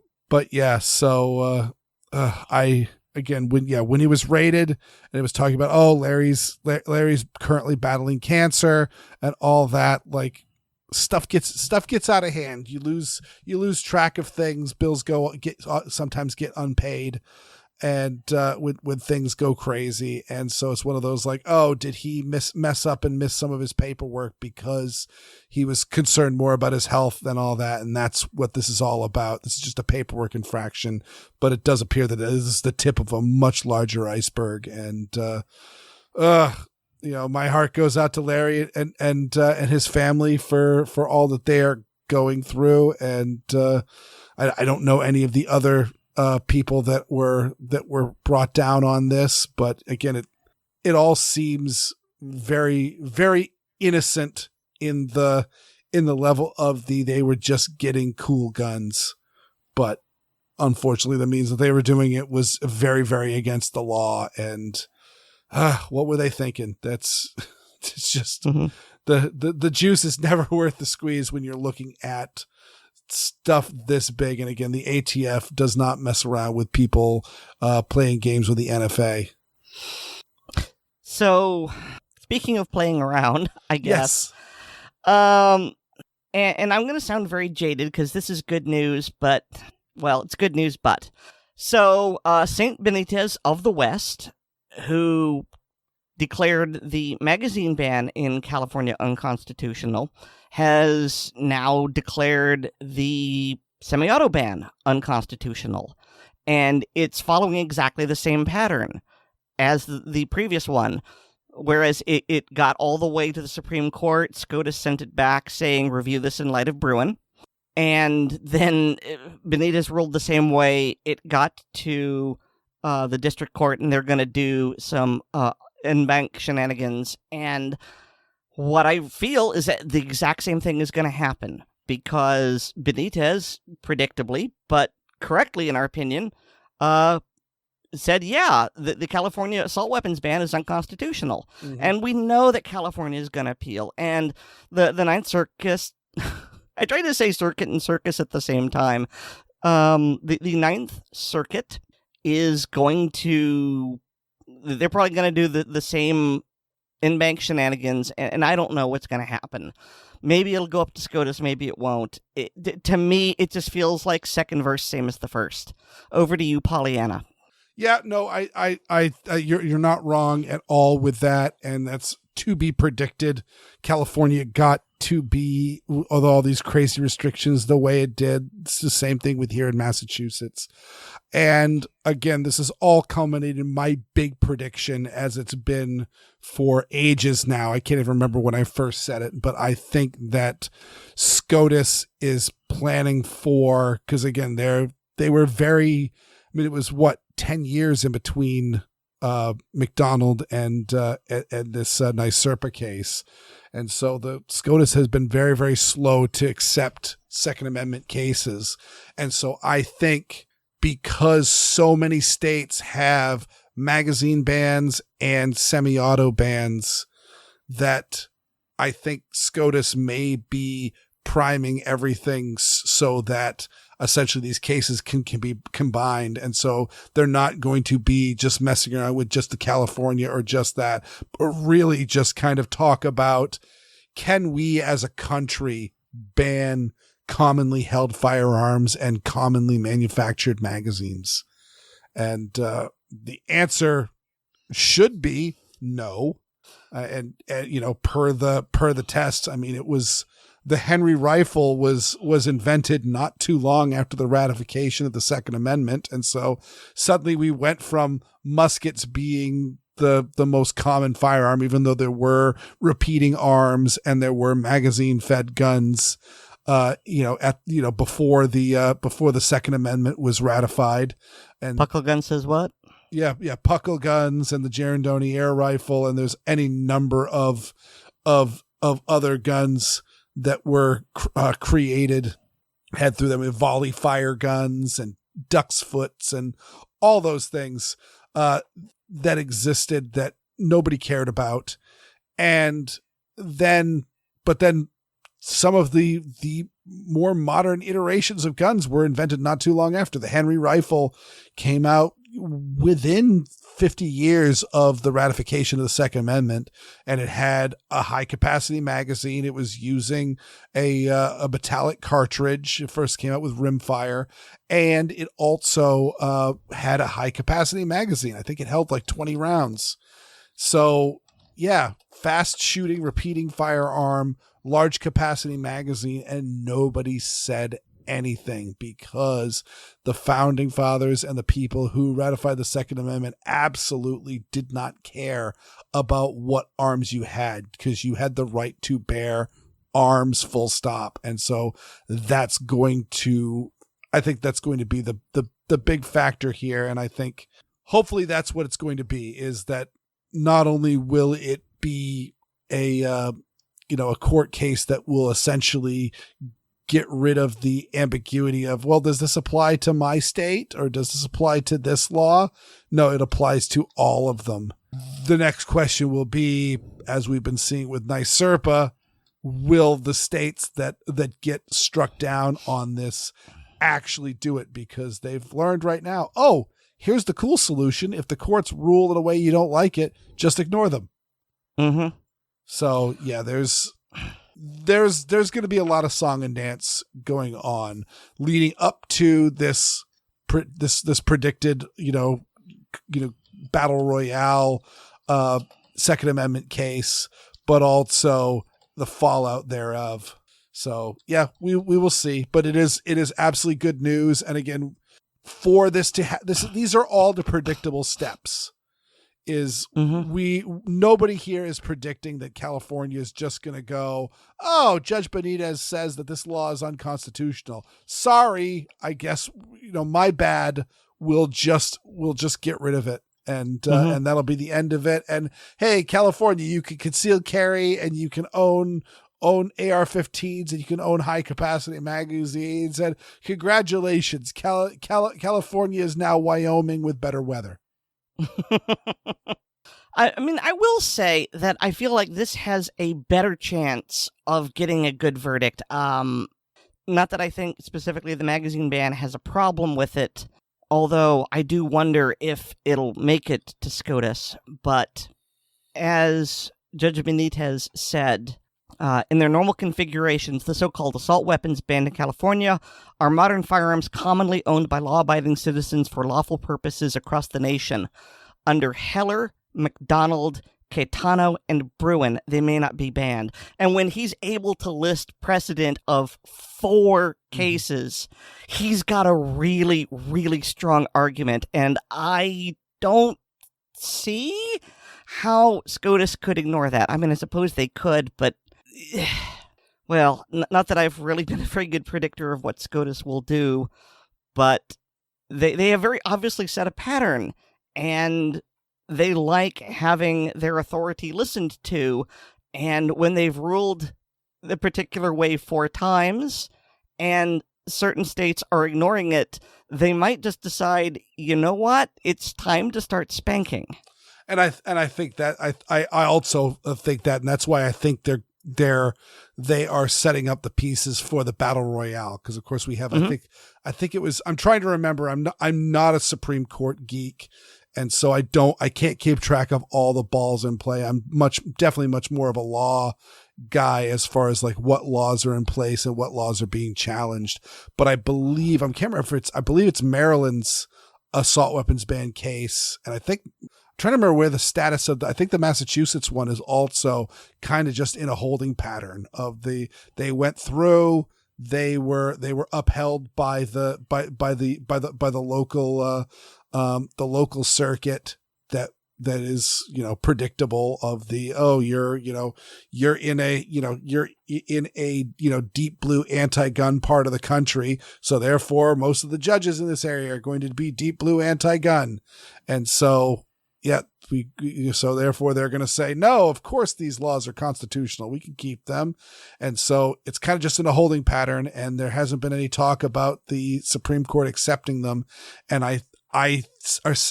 yeah, so when he was raided and it was talking about, oh, Larry's currently battling cancer and all that, like stuff gets out of hand. You lose track of things. Bills sometimes get unpaid, and when things go crazy. And so it's one of those like, oh, did he mess up and miss some of his paperwork because he was concerned more about his health than all that? And that's what this is all about. This is just a paperwork infraction, but it does appear that this is the tip of a much larger iceberg. And my heart goes out to Larry and his family for all that they are going through. And I don't know any of the other people that were brought down on this, but again, it all seems very, very innocent in the level of they were just getting cool guns, but unfortunately the means that they were doing it was very, very against the law. And what were they thinking? It's just the juice is never worth the squeeze when you're looking at stuff this big. And again, the ATF does not mess around with people playing games with the NFA. So, speaking of playing around, I guess. Yes. And I'm going to sound very jaded because this is good news, but, well, it's good news, but. So, St. Benitez of the West, who declared the magazine ban in California unconstitutional, has now declared the semi-auto ban unconstitutional. And it's following exactly the same pattern as the previous one. Whereas it got all the way to the Supreme Court, SCOTUS sent it back saying, review this in light of Bruin. And then Benitez ruled the same way. It got to the district court, and they're going to do some in-bank shenanigans. And what I feel is that the exact same thing is going to happen, because Benitez, predictably, but correctly in our opinion, said, yeah, the California assault weapons ban is unconstitutional. Mm-hmm. And we know that California is going to appeal. And the Ninth Circuit, I tried to say circuit and circus at the same time. The Ninth Circuit is going to, they're probably going to do the same in-bank shenanigans, and I don't know what's going to happen. Maybe it'll go up to SCOTUS, maybe it won't. To me, it just feels like second verse, same as the first. Over to you, Pollyanna. Yeah, no, you're not wrong at all with that, and that's to be predicted. California got to be, with all these crazy restrictions, the way it did. It's the same thing with here in Massachusetts. And again, this is all culminated in my big prediction, as it's been for ages now. I can't even remember when I first said it, but I think that SCOTUS is planning for, because again, they were very, I mean, it was 10 years in between McDonald and this NYSERPA case. And so the SCOTUS has been very, very slow to accept Second Amendment cases. And so I think because so many states have magazine bans and semi-auto bans, that I think SCOTUS may be priming everything so that essentially these cases can be combined. And so they're not going to be just messing around with just the California or just that, but really just kind of talk about, can we as a country ban commonly held firearms and commonly manufactured magazines? And the answer should be no. And per the test, I mean, it was, the Henry rifle was invented not too long after the ratification of the Second Amendment. And so suddenly we went from muskets being the most common firearm, even though there were repeating arms and there were magazine fed guns, before the Second Amendment was ratified. And Buckle gun says what? puckle guns and the Girondoni air rifle, and there's any number of other guns that were created, had through them, with volley fire guns and duck's foots and all those things that existed that nobody cared about. And then some of the more modern iterations of guns were invented not too long after. The Henry rifle came out within 50 years of the ratification of the Second Amendment, and it had a high capacity magazine. It was using a metallic cartridge. It first came out with rimfire, and it also had a high capacity magazine. I think it held like 20 rounds. So yeah, fast shooting, repeating firearm, large capacity magazine, and nobody said anything because the founding fathers and the people who ratified the Second Amendment absolutely did not care about what arms you had, because you had the right to bear arms, full stop. And so that's going to, I think that's going to be the big factor here. And I think hopefully that's what it's going to be, is that not only will it be a court case that will essentially get rid of the ambiguity of, well, does this apply to my state or does this apply to this law? No, it applies to all of them. The next question will be, as we've been seeing with NYSERPA, will the states that get struck down on this actually do it? Because they've learned right now, oh, here's the cool solution. If the courts rule in a way you don't like it, just ignore them. Mm-hmm. So yeah, there's going to be a lot of song and dance going on leading up to this predicted, battle royale, Second Amendment case, but also the fallout thereof. So yeah, we will see, but it is absolutely good news. And again, for this to these are all the predictable steps. Nobody here is predicting that California is just going to go, oh, Judge Benitez says that this law is unconstitutional. Sorry, I guess, my bad. We'll just get rid of it. And and that'll be the end of it. And hey, California, you can conceal carry and you can own AR-15s and you can own high capacity magazines. And congratulations, California is now Wyoming with better weather. I mean, I will say that I feel like this has a better chance of getting a good verdict. Not that I think specifically the magazine ban has a problem with it, although I do wonder if it'll make it to SCOTUS. But as Judge Benitez said, in their normal configurations, the so-called assault weapons banned in California are modern firearms commonly owned by law-abiding citizens for lawful purposes across the nation. Under Heller, McDonald, Caetano, and Bruin, they may not be banned. And when he's able to list precedent of 4 cases, he's got a really, really strong argument. And I don't see how SCOTUS could ignore that. I mean, I suppose they could, but well, not that I've really been a very good predictor of what SCOTUS will do, but they have very obviously set a pattern, and they like having their authority listened to. And when they've ruled the particular way 4 times, and certain states are ignoring it, they might just decide, you know what, it's time to start spanking. And I think that I also think that, and that's why I think they are setting up the pieces for the battle royale, because of course we have I think it was, I'm trying to remember, I'm not a Supreme Court geek, and so I can't keep track of all the balls in play. I'm definitely much more of a law guy as far as like what laws are in place and what laws are being challenged. But I believe, I believe it's Maryland's assault weapons ban case, and I think, I'm trying to remember where the status of I think the Massachusetts one is also kind of just in a holding pattern of they went through, they were upheld by the local the local circuit that predictable of the, you're in a deep blue anti-gun part of the country, so therefore most of the judges in this area are going to be deep blue anti-gun, and so so therefore they're going to say, no, of course these laws are constitutional, we can keep them. And so it's kind of just in a holding pattern, and there hasn't been any talk about the Supreme Court accepting them. And I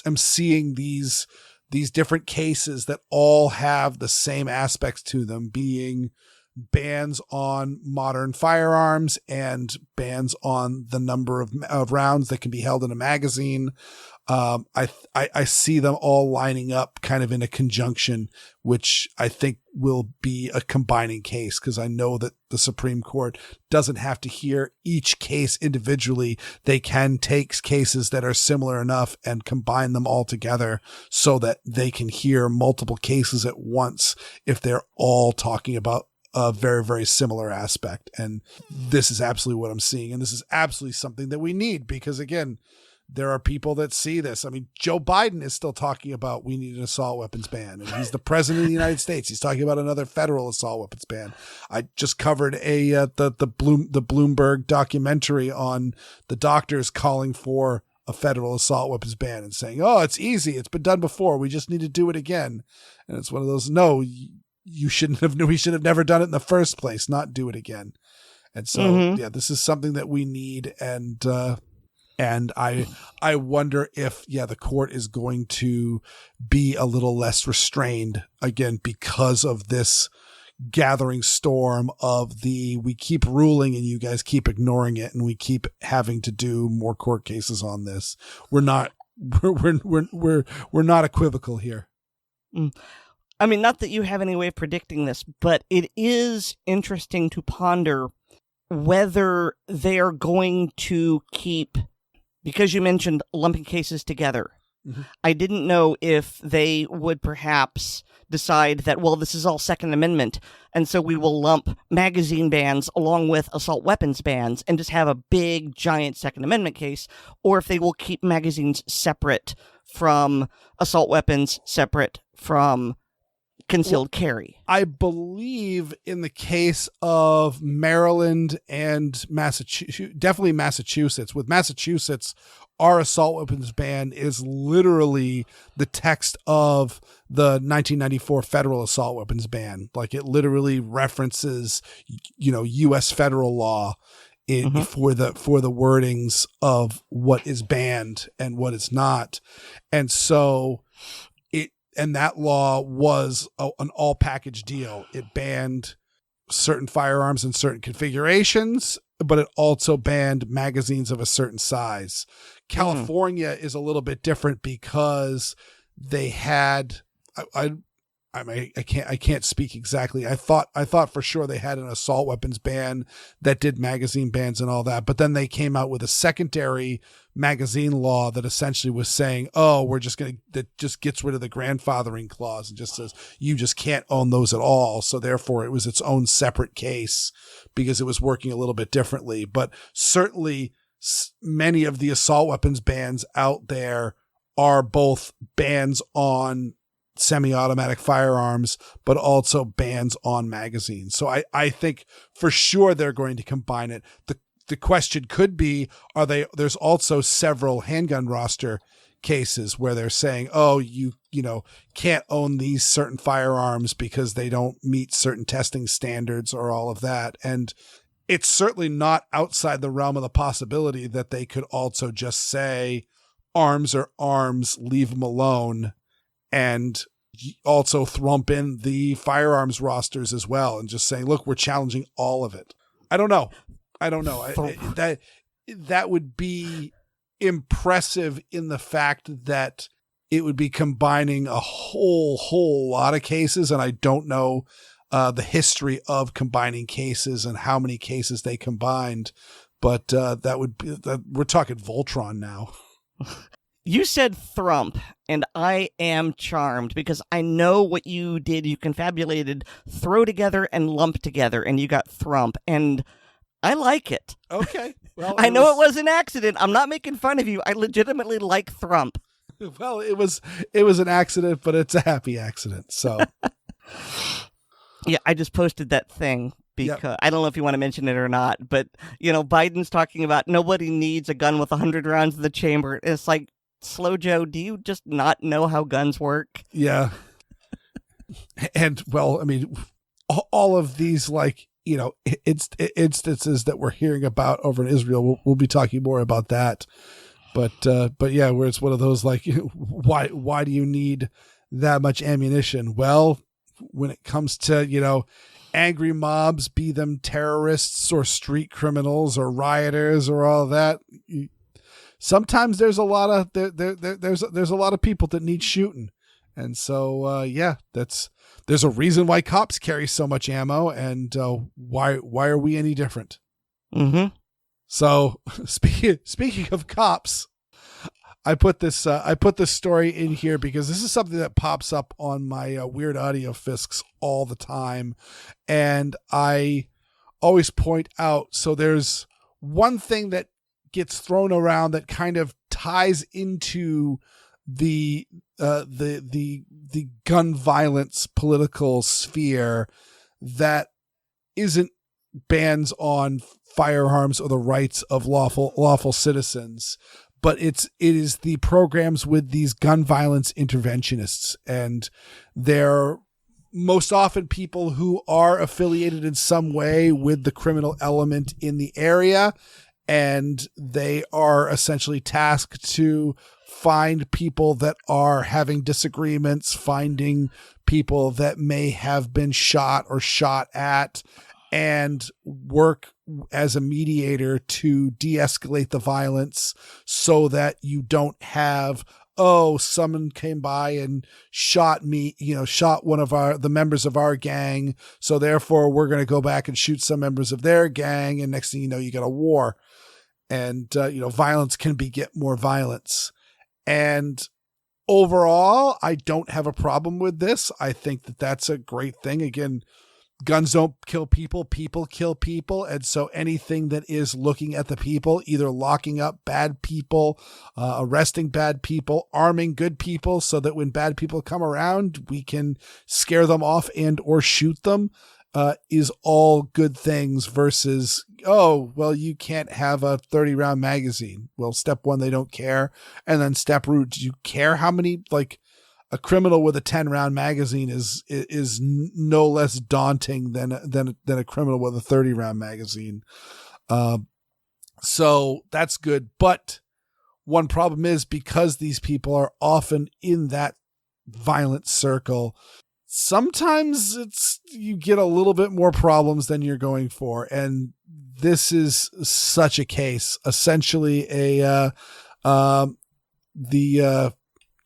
am seeing these different cases that all have the same aspects to them, being bans on modern firearms and bans on the number of rounds that can be held in a magazine. I see them all lining up kind of in a conjunction, which I think will be a combining case, because I know that the Supreme Court doesn't have to hear each case individually. They can take cases that are similar enough and combine them all together so that they can hear multiple cases at once if they're all talking about a very, very similar aspect. And this is absolutely what I'm seeing. And this is absolutely something that we need, because again, there are people that see this. I mean, Joe Biden is still talking about we need an assault weapons ban, and he's the president of the United States. He's talking about another federal assault weapons ban. I just covered the Bloomberg documentary on the doctors calling for a federal assault weapons ban and saying, "Oh, it's easy. It's been done before. We just need to do it again." And it's one of those, no, we should have never done it in the first place, not do it again. And so, this is something that we need. And I wonder if, the court is going to be a little less restrained again because of this gathering storm of we keep ruling and you guys keep ignoring it, and we keep having to do more court cases on this. We're not equivocal here. I mean, not that you have any way of predicting this, but it is interesting to ponder whether they're going to keep, because you mentioned lumping cases together. Mm-hmm. I didn't know if they would perhaps decide that, well, this is all Second Amendment, and so we will lump magazine bans along with assault weapons bans and just have a big, giant Second Amendment case, or if they will keep magazines separate from assault weapons, separate from concealed carry. I believe in the case of Maryland and Massachusetts, definitely Massachusetts. With Massachusetts, our assault weapons ban is literally the text of the 1994 federal assault weapons ban. Like, it literally references, U.S. federal law for the wordings of what is banned and what is not. And so and that law was an all package deal. It banned certain firearms in certain configurations, but it also banned magazines of a certain size. California is a little bit different because they had, I can't speak exactly. I thought for sure they had an assault weapons ban that did magazine bans and all that, but then they came out with a secondary magazine law that essentially was saying, that just gets rid of the grandfathering clause and just says you just can't own those at all. So therefore it was its own separate case because it was working a little bit differently. But certainly many of the assault weapons bans out there are both bans on semi-automatic firearms, but also bans on magazines. So I think for sure they're going to combine it. The question could be, there's also several handgun roster cases where they're saying, you can't own these certain firearms because they don't meet certain testing standards or all of that. And it's certainly not outside the realm of the possibility that they could also just say arms are arms, leave them alone, and also thump in the firearms rosters as well and just saying, look, we're challenging all of it. I don't know. That would be impressive in the fact that it would be combining a whole lot of cases. And I don't know the history of combining cases and how many cases they combined, but that would be, we're talking Voltron now. You said thrump, and I am charmed because I know what you did. You confabulated throw together and lump together, and you got thrump, and I like it. Okay. Well, I know it was an accident. I'm not making fun of you. I legitimately like thrump. Well, it was an accident, but it's a happy accident. So yeah, I just posted that thing because I don't know if you want to mention it or not, but Biden's talking about nobody needs a gun with 100 rounds in the chamber. It's like, Slow Joe, do you just not know how guns work? Yeah. And well, I mean, all of these instances that we're hearing about over in Israel, we'll be talking more about that. But yeah, where it's one of those why do you need that much ammunition? Well, when it comes to angry mobs, be them terrorists or street criminals or rioters or all that, sometimes there's a lot of there's a lot of people that need shooting. And so there's a reason why cops carry so much ammo, and why are we any different? Mm-hmm. So speaking of cops, I put this story in here because this is something that pops up on my Weird Audio Fisks all the time, and I always point out. So there's one thing that gets thrown around that kind of ties into the gun violence political sphere that isn't bans on firearms or the rights of lawful citizens, but it is the programs with these gun violence interventionists, and they're most often people who are affiliated in some way with the criminal element in the area, and they are essentially tasked to find people that are having disagreements, finding people that may have been shot or shot at, and work as a mediator to de-escalate the violence so that you don't have, someone came by and shot me, shot one of the members of our gang, so therefore we're going to go back and shoot some members of their gang, and next thing you know, you got a war. And, violence can beget more violence. And overall, I don't have a problem with this. I think that that's a great thing. Again, guns don't kill people, people kill people. And so anything that is looking at the people, either locking up bad people, arresting bad people, arming good people so that when bad people come around, we can scare them off and or shoot them, is all good things versus, you can't have a 30-round magazine. Well, step one, they don't care. And then step two, do you care how many, a criminal with a 10-round magazine is no less daunting than a criminal with a 30-round magazine. So that's good. But one problem is, because these people are often in that violent circle, sometimes you get a little bit more problems than you're going for. And this is such a case. Essentially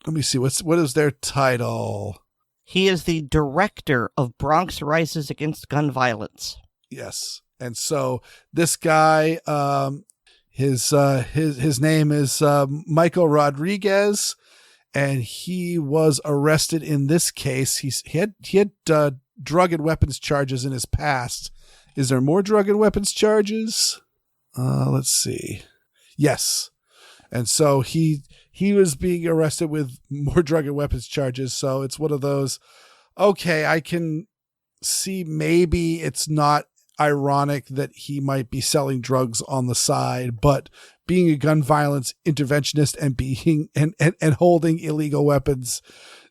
let me see, what is their title? He is the director of Bronx Rises Against Gun Violence. Yes. And so this guy, his name is Michael Rodriguez, and he was arrested in this case. He had drug and weapons charges in his past. Is there more drug and weapons charges? Let's see. Yes. And so he was being arrested with more drug and weapons charges. So it's one of those, okay, I can see maybe it's not ironic that he might be selling drugs on the side, but being a gun violence interventionist and being and holding illegal weapons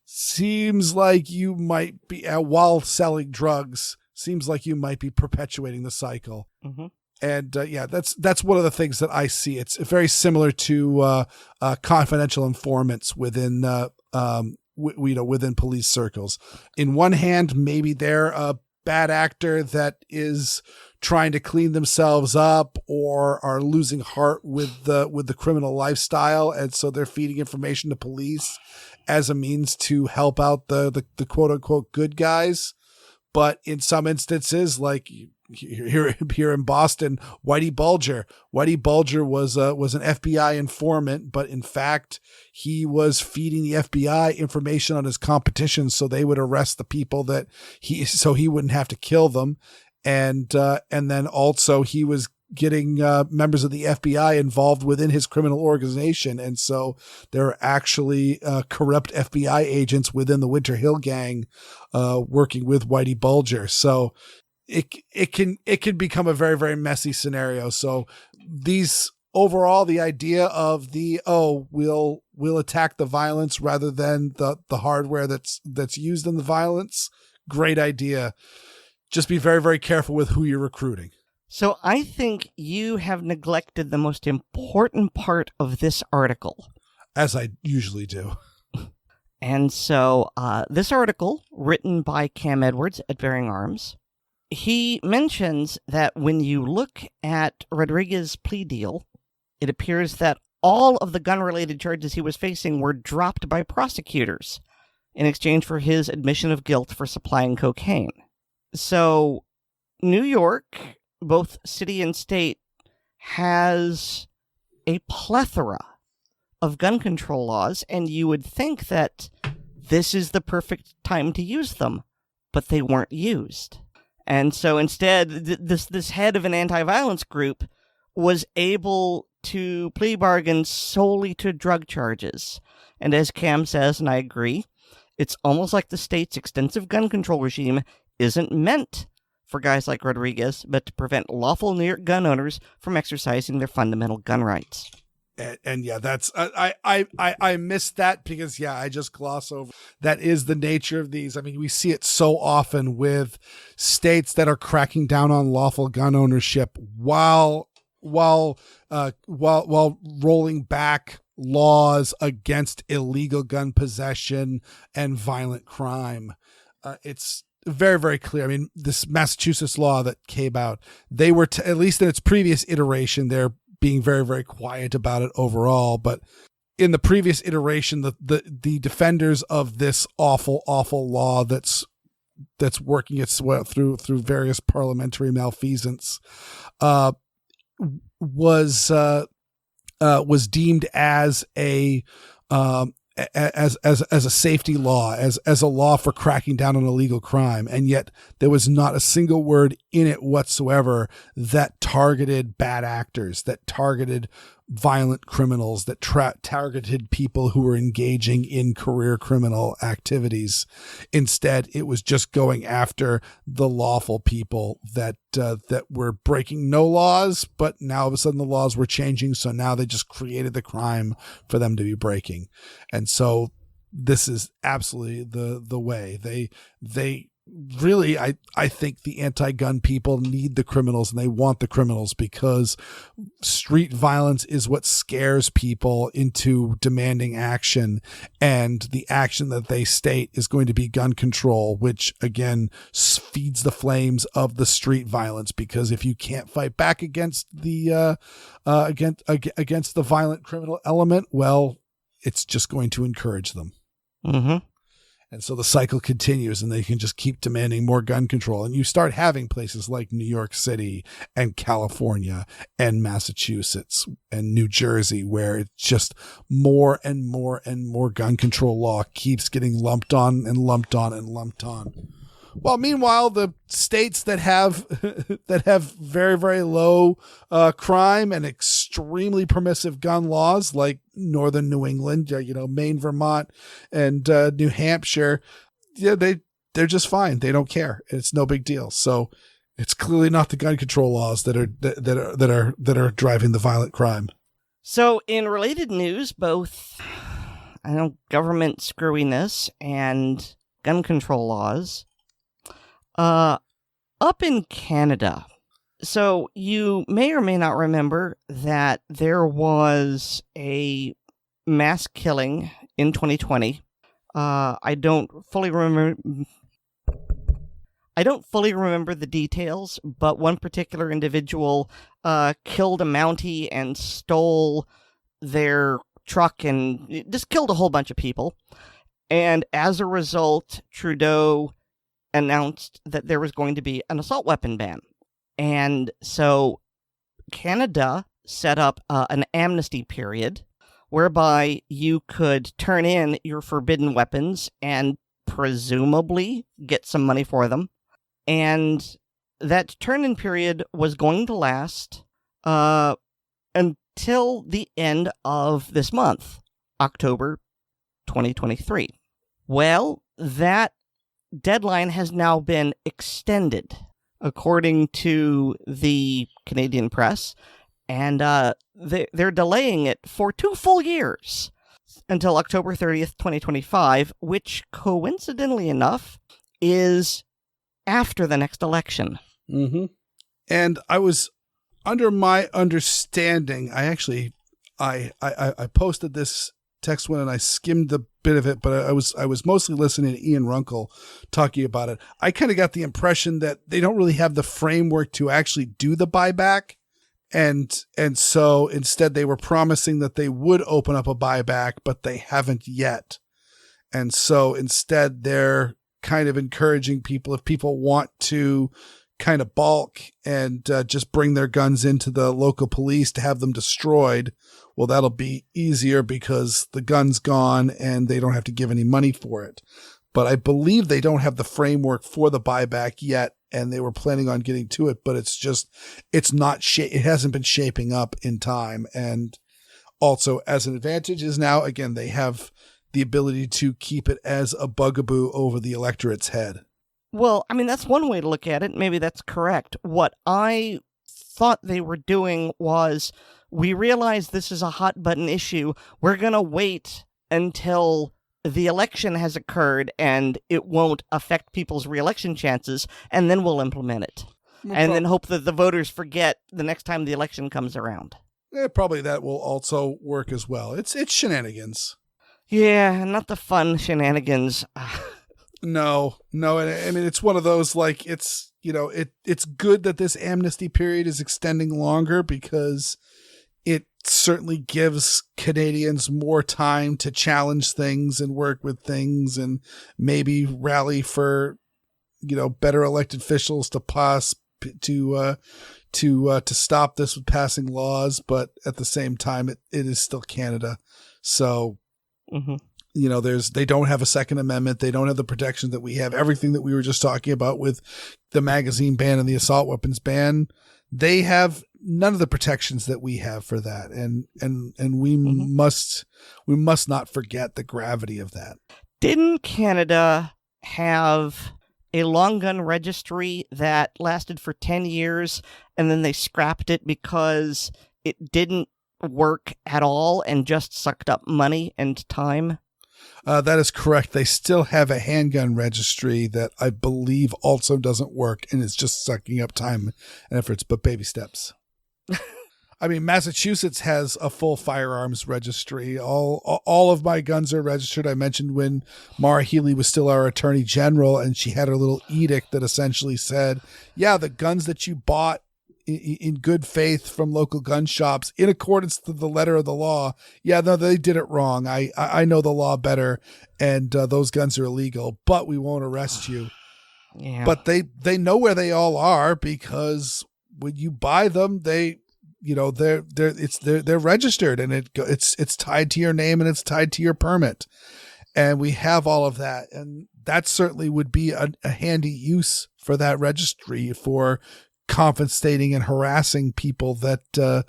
seems like you might be, while selling drugs, seems like you might be perpetuating the cycle. Mm-hmm. And that's one of the things that I see. It's very similar to confidential informants within within police circles. In one hand, maybe they're a bad actor that is trying to clean themselves up or are losing heart with the criminal lifestyle, and so they're feeding information to police as a means to help out the quote unquote good guys. But in some instances, like here in Boston, Whitey Bulger was an FBI informant, but in fact he was feeding the FBI information on his competition so they would arrest the people so he wouldn't have to kill them. And then also he was members of the FBI involved within his criminal organization. And so there are actually corrupt FBI agents within the Winter Hill gang working with Whitey Bulger. So it can become a very, very messy scenario. So overall, the idea of we'll attack the violence rather than the hardware that's used in the violence. Great idea. Just be very, very careful with who you're recruiting. So I think you have neglected the most important part of this article. As I usually do. And so this article, written by Cam Edwards at Bearing Arms, he mentions that when you look at Rodriguez's plea deal, it appears that all of the gun-related charges he was facing were dropped by prosecutors in exchange for his admission of guilt for supplying cocaine. So New York, both city and state, has a plethora of gun control laws, and you would think that this is the perfect time to use them, but they weren't used. And so instead, this head of an anti-violence group was able to plea bargain solely to drug charges. And as Cam says, and I agree, it's almost like the state's extensive gun control regime isn't meant for guys like Rodriguez, but to prevent lawful New York gun owners from exercising their fundamental gun rights. And yeah, that's I missed that because I just gloss over. That is the nature of these. I mean, we see it so often with states that are cracking down on lawful gun ownership while rolling back laws against illegal gun possession and violent crime. It's very, very clear. I mean, this Massachusetts law that came out, they were, at least in its previous iteration, they're being very, very quiet about it overall. But in the previous iteration, the defenders of this awful, awful law that's working its way through various parliamentary malfeasance, was deemed as a safety law, as a law for cracking down on illegal crime, and yet there was not a single word in it whatsoever that targeted bad actors, that targeted violent criminals, that targeted people who were engaging in career criminal activities. Instead, it was just going after the lawful people that were breaking no laws, but now all of a sudden the laws were changing, so now they just created the crime for them to be breaking. And so this is absolutely the way. They really, I think the anti-gun people need the criminals, and they want the criminals because street violence is what scares people into demanding action, and the action that they state is going to be gun control, which again feeds the flames of the street violence, because if you can't fight back against the against the violent criminal element, well, it's just going to encourage them. Mm-hmm. And so the cycle continues, and they can just keep demanding more gun control. And you start having places like New York City and California and Massachusetts and New Jersey, where it's just more and more and more gun control law keeps getting lumped on and lumped on and lumped on. Well, meanwhile, the states that have very, very low crime and extremely permissive gun laws, like northern New England, Maine, Vermont, and New Hampshire, they're just fine. They don't care. It's no big deal. So it's clearly not the gun control laws that are driving the violent crime. So in related news, both government screwiness and gun control laws. Up in Canada, so you may or may not remember that there was a mass killing in 2020. I don't fully remember the details, but one particular individual killed a Mountie and stole their truck and just killed a whole bunch of people. And as a result, Trudeau announced that there was going to be an assault weapon ban. And so Canada set up an amnesty period whereby you could turn in your forbidden weapons and presumably get some money for them. And that turn-in period was going to last until the end of this month, October 2023. Well, that deadline has now been extended, according to the Canadian press, and they're delaying it for 2 full years until October 30th, 2025, which, coincidentally enough, is after the next election. Mm-hmm. And I was under my understanding, I posted this text one and I skimmed the bit of it, but I was mostly listening to Ian Runkle talking about it. I kind of got the impression that they don't really have the framework to actually do the buyback. And so instead they were promising that they would open up a buyback, but they haven't yet. And so instead they're kind of encouraging people, if people want to kind of balk and just bring their guns into the local police to have them destroyed, well, that'll be easier because the gun's gone and they don't have to give any money for it. But I believe they don't have the framework for the buyback yet, and they were planning on getting to it, but it hasn't been shaping up in time. And also, as an advantage is now, again, they have the ability to keep it as a bugaboo over the electorate's head. Well, I mean, that's one way to look at it. Maybe that's correct. What I thought they were doing was, we realize this is a hot button issue. We're going to wait until the election has occurred and it won't affect people's re-election chances, and then we'll implement it. And then hope that the voters forget the next time the election comes around. Probably that will also work as well. It's shenanigans. Yeah, not the fun shenanigans. No. I mean, it's one of those, like, it's good that this amnesty period is extending longer because it certainly gives Canadians more time to challenge things and work with things and maybe rally for, better elected officials to pass to stop this with passing laws. But at the same time, it is still Canada. So, they don't have a Second Amendment. They don't have the protections that we have. Everything that we were just talking about with the magazine ban and the assault weapons ban, they have none of the protections that we have for that. And we must not forget the gravity of that. Didn't Canada have a long gun registry that lasted for 10 years and then they scrapped it because it didn't work at all and just sucked up money and time? That is correct. They still have a handgun registry that I believe also doesn't work and is just sucking up time and efforts, but baby steps. I mean, Massachusetts has a full firearms registry. All of my guns are registered. I mentioned when Maura Healey was still our attorney general and she had her little edict that essentially said, yeah, the guns that you bought in good faith from local gun shops in accordance to the letter of the law. Yeah, no, they did it wrong. I know the law better, and those guns are illegal, but we won't arrest you. Yeah. But they know where they all are because when you buy them, they're registered and it's tied to your name and it's tied to your permit. And we have all of that. And that certainly would be a handy use for that registry for confiscating and harassing people that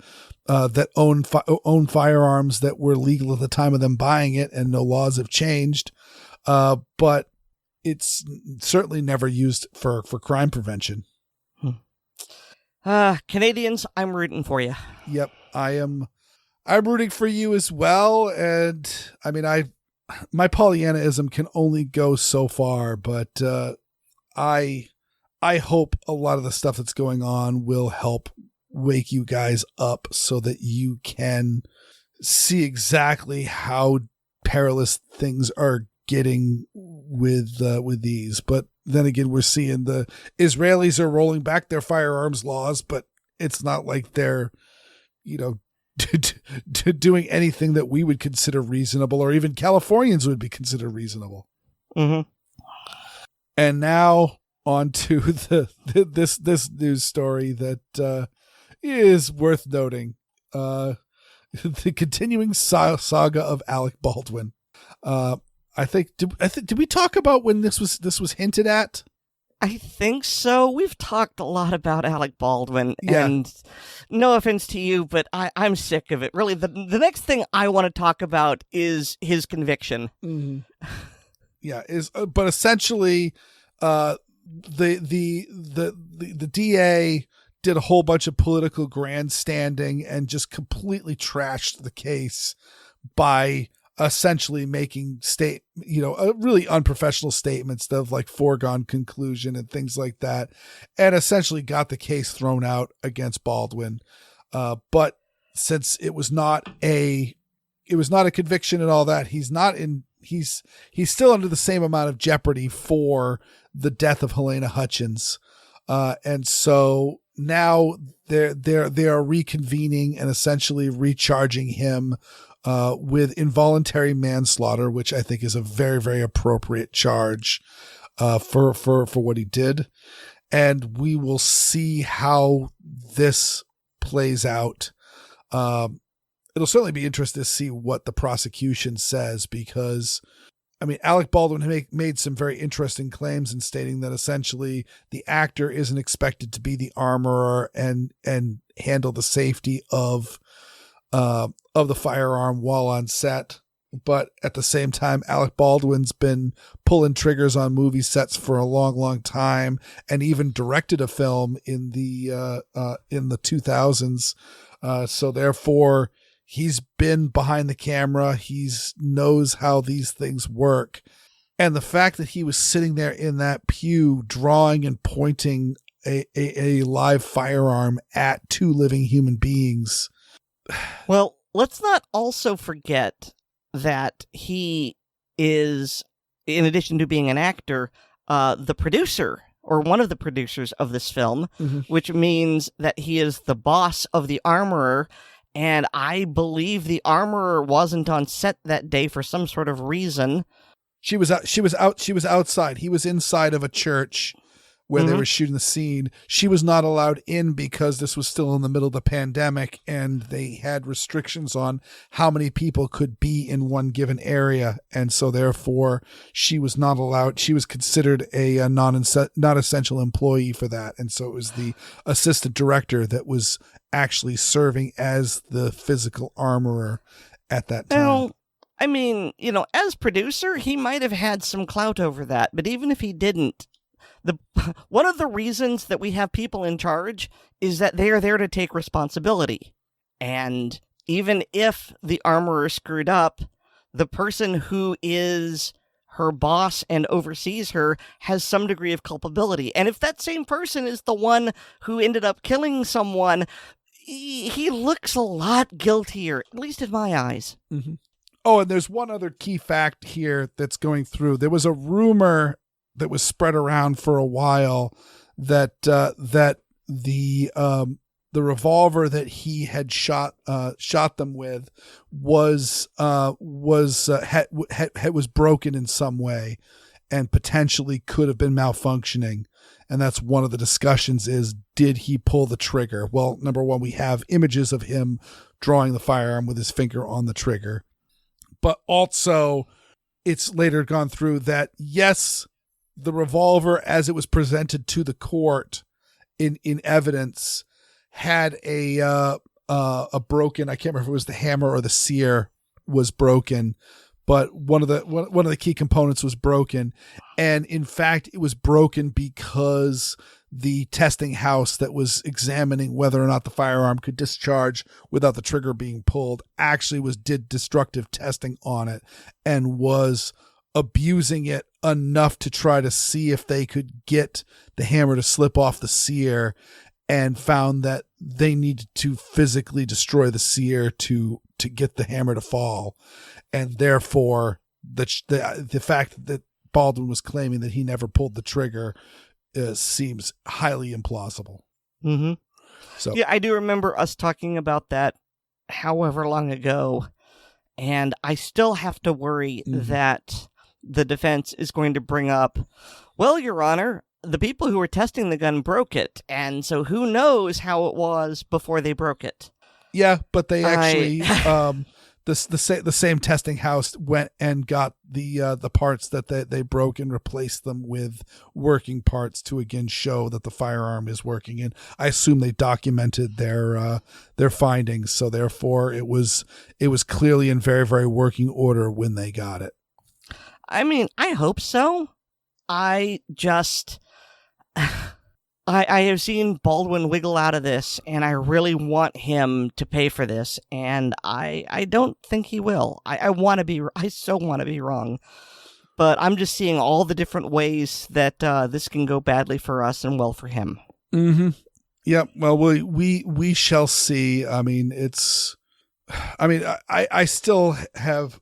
own firearms that were legal at the time of them buying it, and no laws have changed. But it's certainly never used for crime prevention. Canadians, I'm rooting for you. Yep, I'm rooting for you as well. And I mean, my Pollyannaism can only go so far, but I hope a lot of the stuff that's going on will help wake you guys up so that you can see exactly how perilous things are getting with these. But then again, we're seeing the Israelis are rolling back their firearms laws, but it's not like they're, doing anything that we would consider reasonable, or even Californians would be considered reasonable. Mm-hmm. And now on to this news story that is worth noting. The continuing saga of Alec Baldwin. I think did we talk about when this was hinted at? I think so. We've talked a lot about Alec Baldwin, Yeah. and no offense to you, but I'm sick of it. Really, the next thing I want to talk about is his conviction. Mm-hmm. Yeah, but essentially, the DA did a whole bunch of political grandstanding and just completely trashed the case by essentially making really unprofessional statements of like foregone conclusion and things like that, and essentially got the case thrown out against Baldwin. But since it was not a conviction and all that, he's still under the same amount of jeopardy for the death of Helena Hutchins. And so now they are reconvening and essentially recharging him with involuntary manslaughter, which I think is a very, very appropriate charge for what he did. And we will see how this plays out. It'll certainly be interesting to see what the prosecution says, because I mean, Alec Baldwin made some very interesting claims in stating that essentially the actor isn't expected to be the armorer and handle the safety of the firearm while on set. But at the same time, Alec Baldwin's been pulling triggers on movie sets for a long, long time, and even directed a film in the 2000s. So therefore, he's been behind the camera. He knows how these things work. And the fact that he was sitting there in that pew drawing and pointing a live firearm at two living human beings. Well, let's not also forget that he is, in addition to being an actor, the producer or one of the producers of this film, which means that he is the boss of the armorer. And I believe the armorer wasn't on set that day for some sort of reason. She was outside. He was inside of a church where they were shooting the scene. She was not allowed in because this was still in the middle of the pandemic, and they had restrictions on how many people could be in one given area. And so therefore she was not allowed. She was considered a not essential employee for that. And so it was the assistant director that was actually serving as the physical armorer at that time. Well, I mean, as producer, he might have had some clout over that, but even if he didn't, one of the reasons that we have people in charge is that they are there to take responsibility. And even if the armorer screwed up, the person who is her boss and oversees her has some degree of culpability. And if that same person is the one who ended up killing someone, he looks a lot guiltier, at least in my eyes. Mm-hmm. Oh, and there's one other key fact here that's going through. There was a rumor that was spread around for a while that the revolver that he had shot them with was broken in some way and potentially could have been malfunctioning. And that's one of the discussions is, did he pull the trigger? Well, number one, we have images of him drawing the firearm with his finger on the trigger. But also, it's later gone through that, yes, the revolver, as it was presented to the court in evidence, had a broken, I can't remember if it was the hammer or the sear was broken, but one of the key components was broken. And in fact, it was broken because the testing house that was examining whether or not the firearm could discharge without the trigger being pulled actually did destructive testing on it and was abusing it enough to try to see if they could get the hammer to slip off the sear, and found that they needed to physically destroy the sear to get the hammer to fall. And therefore the fact that Baldwin was claiming that he never pulled the trigger seems highly implausible. Mm-hmm. So yeah, I do remember us talking about that however long ago, and I still have to worry that the defense is going to bring up, well, Your Honor, the people who were testing the gun broke it, and so who knows how it was before they broke it. Yeah, but they actually the same testing house went and got the parts that they broke and replaced them with working parts to again show that the firearm is working. And I assume they documented their findings, so therefore it was clearly in very, very working order when they got it. I mean, I hope so. I just I have seen Baldwin wiggle out of this, and I really want him to pay for this, and I don't think he will. I so want to be wrong, but I'm just seeing all the different ways that this can go badly for us and well for him. Mm-hmm. Yep. Well, we shall see. I mean, I still have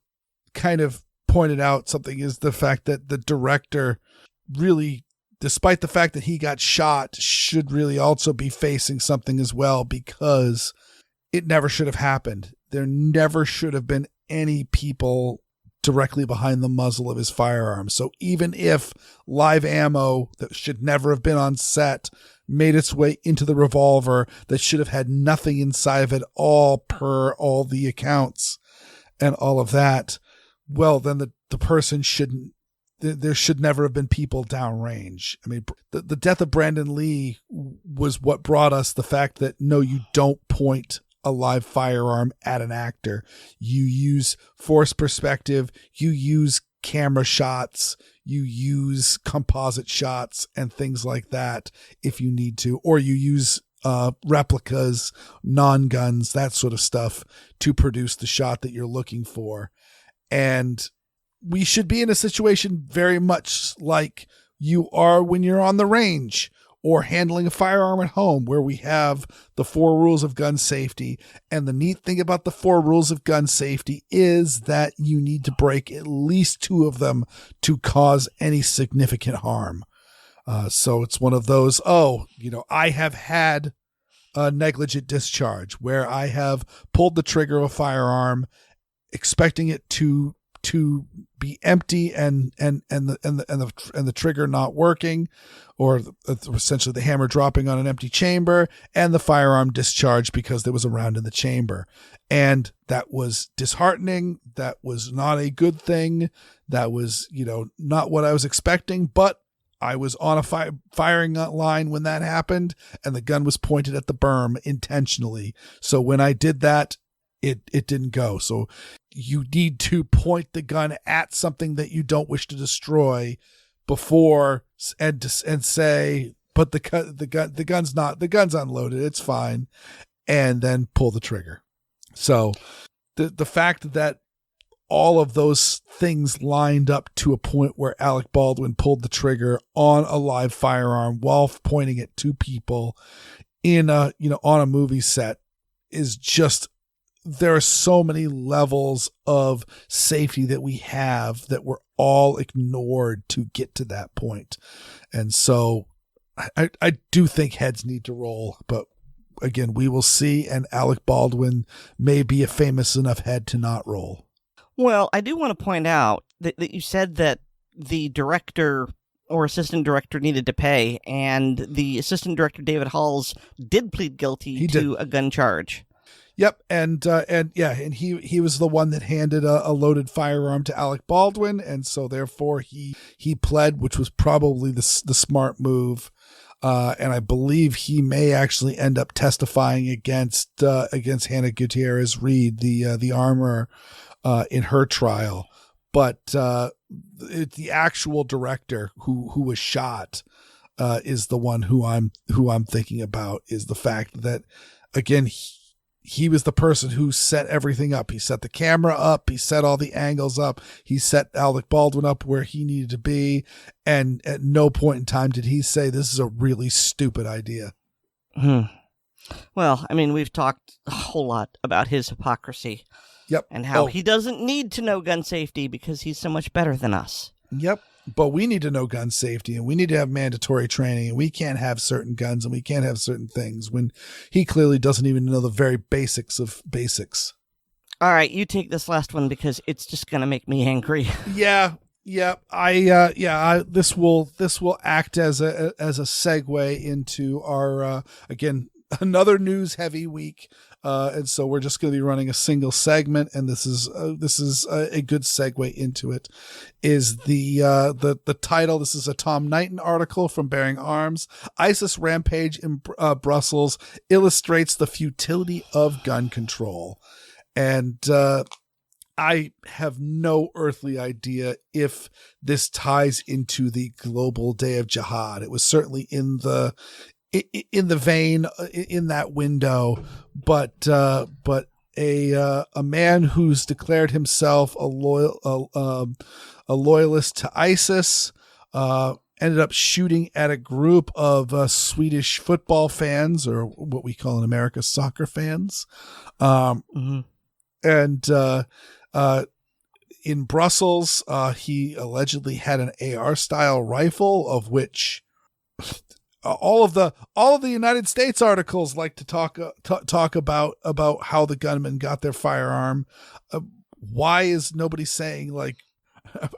kind of pointed out something, is the fact that the director really, despite the fact that he got shot, should really also be facing something as well, because it never should have happened. There never should have been any people directly behind the muzzle of his firearm. So even if live ammo that should never have been on set made its way into the revolver that should have had nothing inside of it, all per all the accounts and all of that, well, then the person shouldn't, there should never have been people downrange. I mean, the death of Brandon Lee was what brought us the fact that, no, you don't point a live firearm at an actor. You use force perspective, you use camera shots, you use composite shots and things like that if you need to, or you use replicas, non-guns, that sort of stuff to produce the shot that you're looking for. And we should be in a situation very much like you are when you're on the range or handling a firearm at home, where we have the 4 rules of gun safety. And the neat thing about the 4 rules of gun safety is that you need to break at least 2 of them to cause any significant harm. So it's one of those, I have had a negligent discharge where I have pulled the trigger of a firearm expecting it to be empty and the trigger not working, or essentially the hammer dropping on an empty chamber, and the firearm discharged because there was a round in the chamber. And that was disheartening. That was not a good thing. That was, not what I was expecting, but I was on a firing line when that happened, and the gun was pointed at the berm intentionally. So when I did that, it didn't go. So you need to point the gun at something that you don't wish to destroy before and say, but the gun's unloaded, it's fine, and then pull the trigger. So the fact that all of those things lined up to a point where Alec Baldwin pulled the trigger on a live firearm while pointing at 2 people in on a movie set is just, there are so many levels of safety that we have that were all ignored to get to that point. And so I do think heads need to roll, but again, we will see. And Alec Baldwin may be a famous enough head to not roll. Well, I do want to point out that you said that the director or assistant director needed to pay, and the assistant director, David Halls, did plead guilty to a gun charge. Yep, and he was the one that handed a loaded firearm to Alec Baldwin, and so therefore he pled, which was probably the smart move. And I believe he may actually end up testifying against Hannah Gutierrez Reed, the armorer, in her trial. But the actual director who was shot is the one who I'm thinking about. Is the fact that, again, he was the person who set everything up. He set the camera up. He set all the angles up. He set Alec Baldwin up where he needed to be. And at no point in time did he say, this is a really stupid idea. Well, I mean, we've talked a whole lot about his hypocrisy. Yep. And how he doesn't need to know gun safety because he's so much better than us. Yep. But we need to know gun safety, and we need to have mandatory training, and we can't have certain guns and we can't have certain things, when he clearly doesn't even know the very basics of basics. All right, you take this last one because it's just going to make me angry. Yeah. This will act as a segue into our again, another news heavy week. And so we're just going to be running a single segment, and this is a good segue into it. Is the title? This is a Tom Knighton article from Bearing Arms. ISIS rampage in Brussels illustrates the futility of gun control, and I have no earthly idea if this ties into the global day of jihad. It was certainly in the vein, in that window, but a man who's declared himself a loyalist to ISIS ended up shooting at a group of Swedish football fans, or what we call in America soccer fans, and in Brussels, he allegedly had an AR style rifle, of which all of the United States articles like to talk about how the gunman got their firearm. Why is nobody saying, like,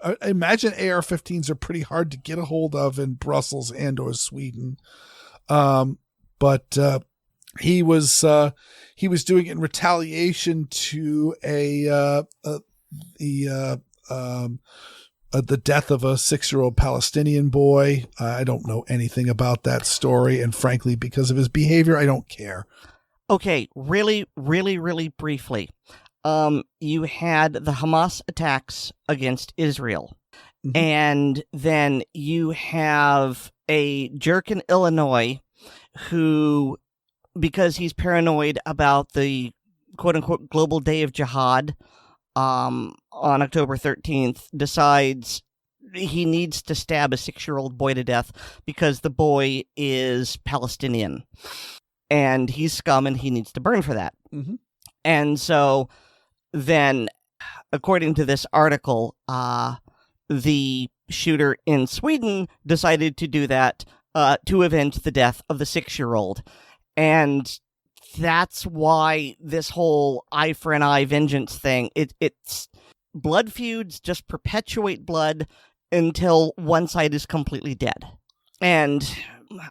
I imagine AR-15s are pretty hard to get a hold of in Brussels and or Sweden. But he was doing it in retaliation to the death of a 6-year-old Palestinian boy. I don't know anything about that story, and frankly, because of his behavior, I don't care. Okay, really, really, really briefly. You had the Hamas attacks against Israel, and then you have a jerk in Illinois who, because he's paranoid about the quote-unquote global day of jihad, on October 13th, decides he needs to stab a 6-year-old boy to death because the boy is Palestinian. And he's scum and he needs to burn for that. And so then, according to this article, the shooter in Sweden decided to do that to avenge the death of the 6-year-old. And that's why this whole eye for an eye vengeance thing, it's blood feuds just perpetuate blood until one side is completely dead. And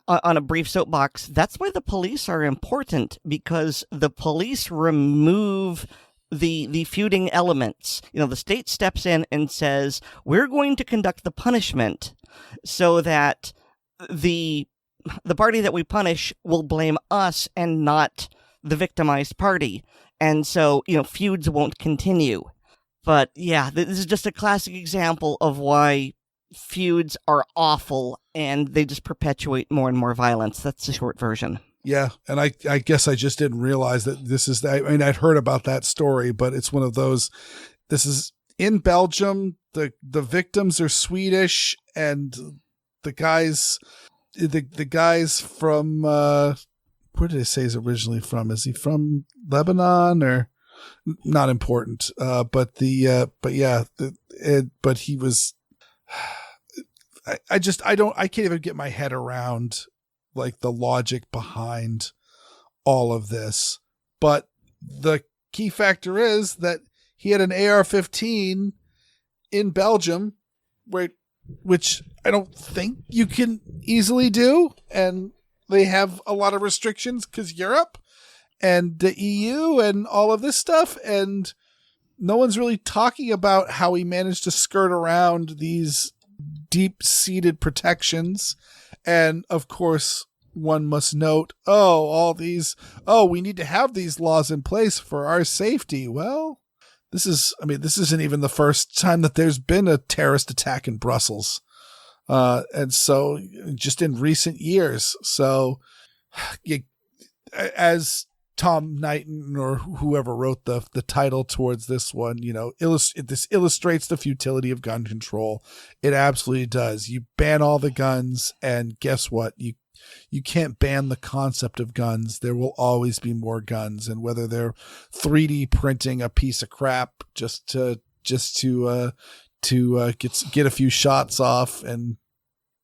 on a brief soapbox, that's why the police are important, because the police remove the feuding elements. You know, the state steps in and says, we're going to conduct the punishment so that the party that we punish will blame us and not the victimized party. And so, you know, feuds won't continue. But yeah, this is just a classic example of why feuds are awful and they just perpetuate more and more violence. That's the short version. Yeah, and I guess I just didn't realize that this is, I mean, I'd heard about that story, but it's one of those, this is in Belgium, the victims are Swedish, and the guys from, where did I say he's originally from? Is he from Lebanon or? Not important. But he was, I can't even get my head around like the logic behind all of this. But the key factor is that he had an AR-15 in Belgium, which I don't think you can easily do. And they have a lot of restrictions because Europe and the EU and all of this stuff. And no one's really talking about how he managed to skirt around these deep-seated protections. And of course, one must note, we need to have these laws in place for our safety. Well, this isn't even the first time that there's been a terrorist attack in Brussels. And so just in recent years. So as Tom Knighton or whoever wrote the title towards this one, this illustrates the futility of gun control. It absolutely does. You ban all the guns, and guess what? You can't ban the concept of guns. There will always be more guns, and whether they're 3D printing a piece of crap just to get a few shots off, and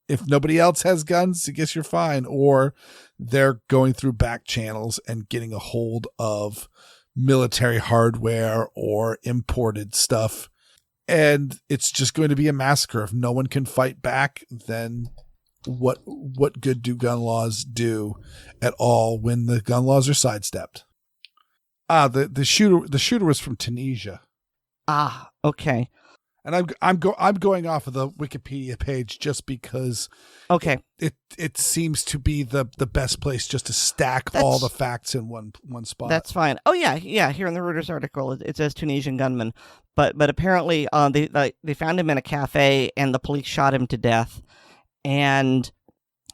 if nobody else has guns, I guess you're fine. Or they're going through back channels and getting a hold of military hardware or imported stuff. And it's just going to be a massacre. If no one can fight back, then what good do gun laws do at all when the gun laws are sidestepped. The shooter was from Tunisia. Okay. And I'm going off of the Wikipedia page just because it seems to be the best place just to stack all the facts in one spot. That's fine. Oh yeah. Here in the Reuters article, it says Tunisian gunman, but apparently they found him in a cafe and the police shot him to death, and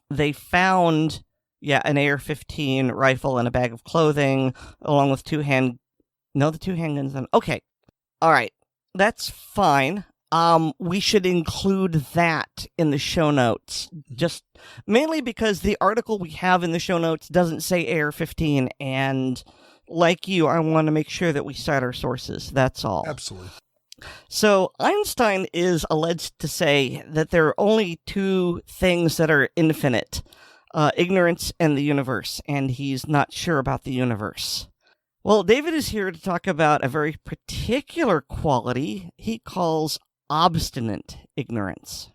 they found an AR-15 rifle and a bag of clothing along with two handguns. Okay, all right. That's fine. We should include that in the show notes, just mainly because the article we have in the show notes doesn't say AR-15, and like you, I want to make sure that we cite our sources. That's all. Absolutely. So Einstein is alleged to say that there are only two things that are infinite, ignorance and the universe, and he's not sure about the universe. Well, David is here to talk about a very particular quality he calls obstinate ignorance.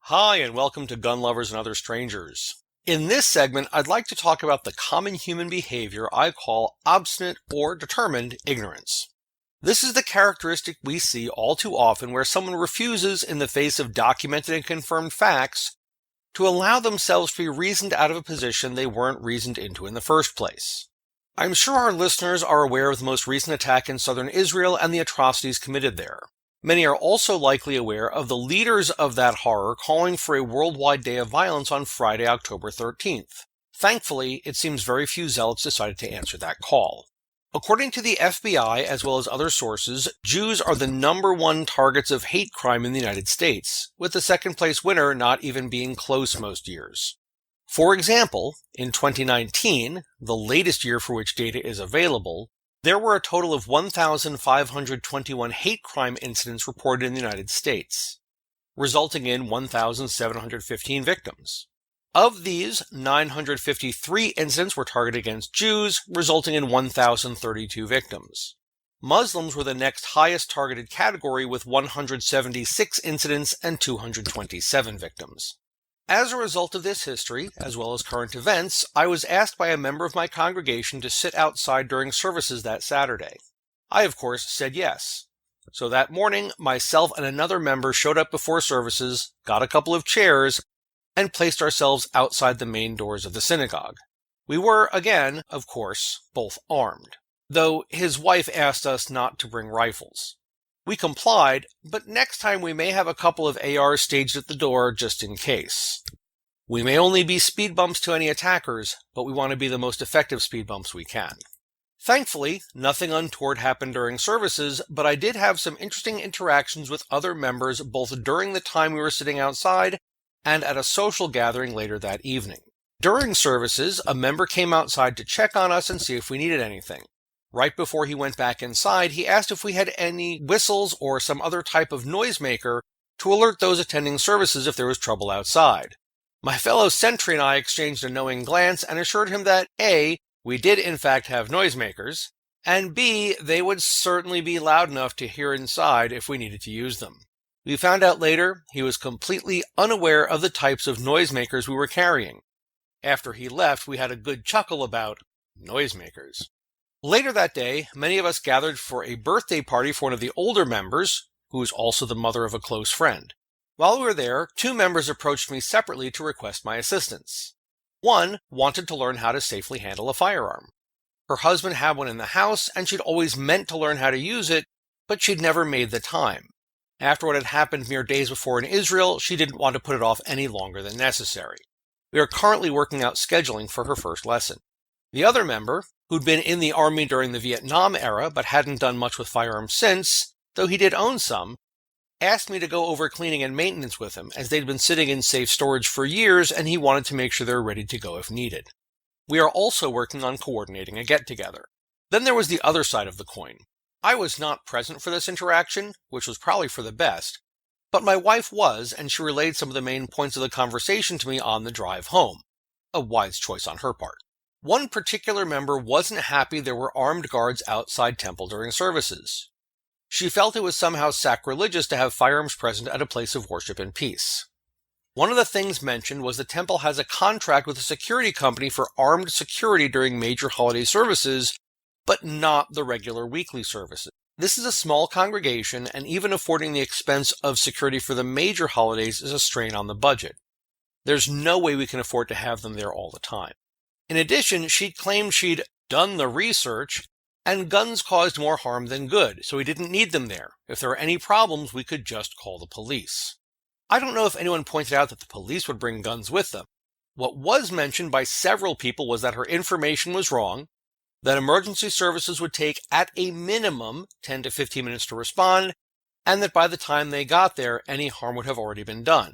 Hi, and welcome to Gun Lovers and Other Strangers. In this segment, I'd like to talk about the common human behavior I call obstinate or determined ignorance. This is the characteristic we see all too often where someone refuses, in the face of documented and confirmed facts, to allow themselves to be reasoned out of a position they weren't reasoned into in the first place. I'm sure our listeners are aware of the most recent attack in southern Israel and the atrocities committed there. Many are also likely aware of the leaders of that horror calling for a worldwide day of violence on Friday, October 13th. Thankfully, it seems very few zealots decided to answer that call. According to the FBI, as well as other sources, Jews are the #1 targets of hate crime in the United States, with the second-place winner not even being close most years. For example, in 2019, the latest year for which data is available, there were a total of 1,521 hate crime incidents reported in the United States, resulting in 1,715 victims. Of these, 953 incidents were targeted against Jews, resulting in 1,032 victims. Muslims were the next highest targeted category with 176 incidents and 227 victims. As a result of this history, as well as current events, I was asked by a member of my congregation to sit outside during services that Saturday. I, of course, said yes. So that morning, myself and another member showed up before services, got a couple of chairs, and placed ourselves outside the main doors of the synagogue. We were, again, of course, both armed, though his wife asked us not to bring rifles. We complied, but next time we may have a couple of ARs staged at the door just in case. We may only be speed bumps to any attackers, but we want to be the most effective speed bumps we can. Thankfully, nothing untoward happened during services, but I did have some interesting interactions with other members both during the time we were sitting outside and at a social gathering later that evening. During services, a member came outside to check on us and see if we needed anything. Right before he went back inside, he asked if we had any whistles or some other type of noisemaker to alert those attending services if there was trouble outside. My fellow sentry and I exchanged a knowing glance and assured him that A, we did in fact have noisemakers, and B, they would certainly be loud enough to hear inside if we needed to use them. We found out later he was completely unaware of the types of noisemakers we were carrying. After he left, we had a good chuckle about noisemakers. Later that day, many of us gathered for a birthday party for one of the older members, who is also the mother of a close friend. While we were there, two members approached me separately to request my assistance. One wanted to learn how to safely handle a firearm. Her husband had one in the house, and she'd always meant to learn how to use it, but she'd never made the time. After what had happened mere days before in Israel, she didn't want to put it off any longer than necessary. We are currently working out scheduling for her first lesson. The other member, who'd been in the Army during the Vietnam era but hadn't done much with firearms since, though he did own some, asked me to go over cleaning and maintenance with him, as they'd been sitting in safe storage for years and he wanted to make sure they were ready to go if needed. We are also working on coordinating a get-together. Then there was the other side of the coin. I was not present for this interaction, which was probably for the best, but my wife was, and she relayed some of the main points of the conversation to me on the drive home. A wise choice on her part. One particular member wasn't happy there were armed guards outside temple during services. She felt it was somehow sacrilegious to have firearms present at a place of worship and peace. One of the things mentioned was the temple has a contract with a security company for armed security during major holiday services, but not the regular weekly services. This is a small congregation, and even affording the expense of security for the major holidays is a strain on the budget. There's no way we can afford to have them there all the time. In addition, she claimed she'd done the research, and guns caused more harm than good, so we didn't need them there. If there were any problems, we could just call the police. I don't know if anyone pointed out that the police would bring guns with them. What was mentioned by several people was that her information was wrong, that emergency services would take at a minimum 10 to 15 minutes to respond, and that by the time they got there, any harm would have already been done.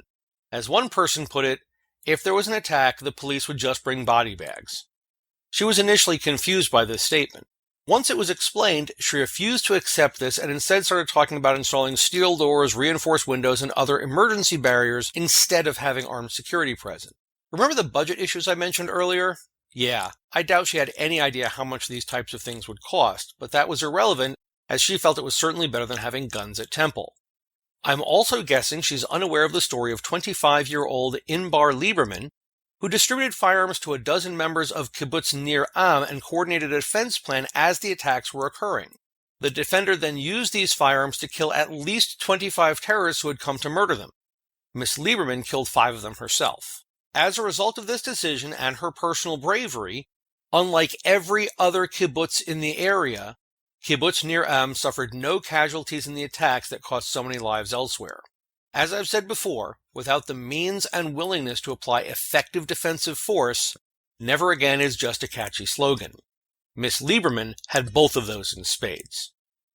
As one person put it, if there was an attack, the police would just bring body bags. She was initially confused by this statement. Once it was explained, she refused to accept this and instead started talking about installing steel doors, reinforced windows, and other emergency barriers instead of having armed security present. Remember the budget issues I mentioned earlier? Yeah, I doubt she had any idea how much these types of things would cost, but that was irrelevant as she felt it was certainly better than having guns at temple. I'm also guessing she's unaware of the story of 25-year-old Inbar Lieberman, who distributed firearms to a dozen members of Kibbutz Nir Am and coordinated a defense plan as the attacks were occurring. The defender then used these firearms to kill at least 25 terrorists who had come to murder them. Miss Lieberman killed 5 of them herself. As a result of this decision and her personal bravery, unlike every other kibbutz in the area, Kibbutz Nir Am suffered no casualties in the attacks that cost so many lives elsewhere. As I've said before, without the means and willingness to apply effective defensive force, never again is just a catchy slogan. Miss Lieberman had both of those in spades.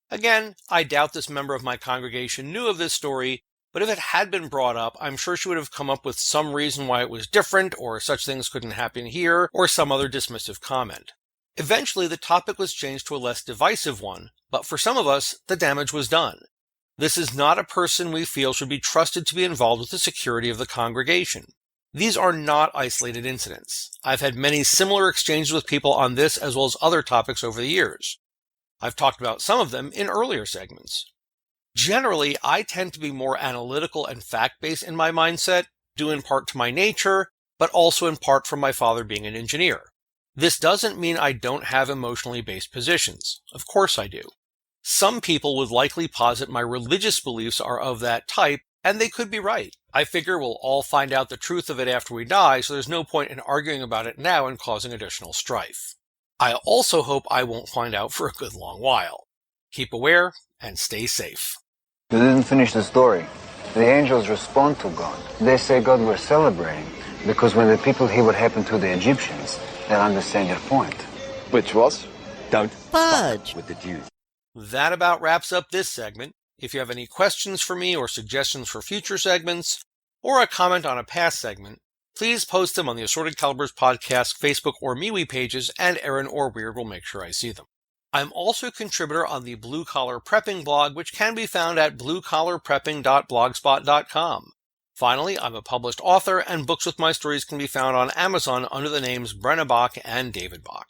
Again, I doubt this member of my congregation knew of this story, but if it had been brought up, I'm sure she would have come up with some reason why it was different, or such things couldn't happen here, or some other dismissive comment. Eventually, the topic was changed to a less divisive one, but for some of us, the damage was done. This is not a person we feel should be trusted to be involved with the security of the congregation. These are not isolated incidents. I've had many similar exchanges with people on this as well as other topics over the years. I've talked about some of them in earlier segments. Generally, I tend to be more analytical and fact-based in my mindset, due in part to my nature, but also in part from my father being an engineer. This doesn't mean I don't have emotionally based positions. Of course I do. Some people would likely posit my religious beliefs are of that type, and they could be right. I figure we'll all find out the truth of it after we die, so there's no point in arguing about it now and causing additional strife. I also hope I won't find out for a good long while. Keep aware and stay safe. You didn't finish the story. The angels respond to God. They say God we're celebrating, because when the people hear what happened to the Egyptians, they'll understand your point. Which was, don't Fudge with the Jews. That about wraps up this segment. If you have any questions for me or suggestions for future segments, or a comment on a past segment, please post them on the Assorted Calibers Podcast Facebook or MeWe pages, and Aaron or Weer'd will make sure I see them. I'm also a contributor on the Blue Collar Prepping blog, which can be found at bluecollarprepping.blogspot.com. Finally, I'm a published author, and books with my stories can be found on Amazon under the names Brena Bock and David Bock.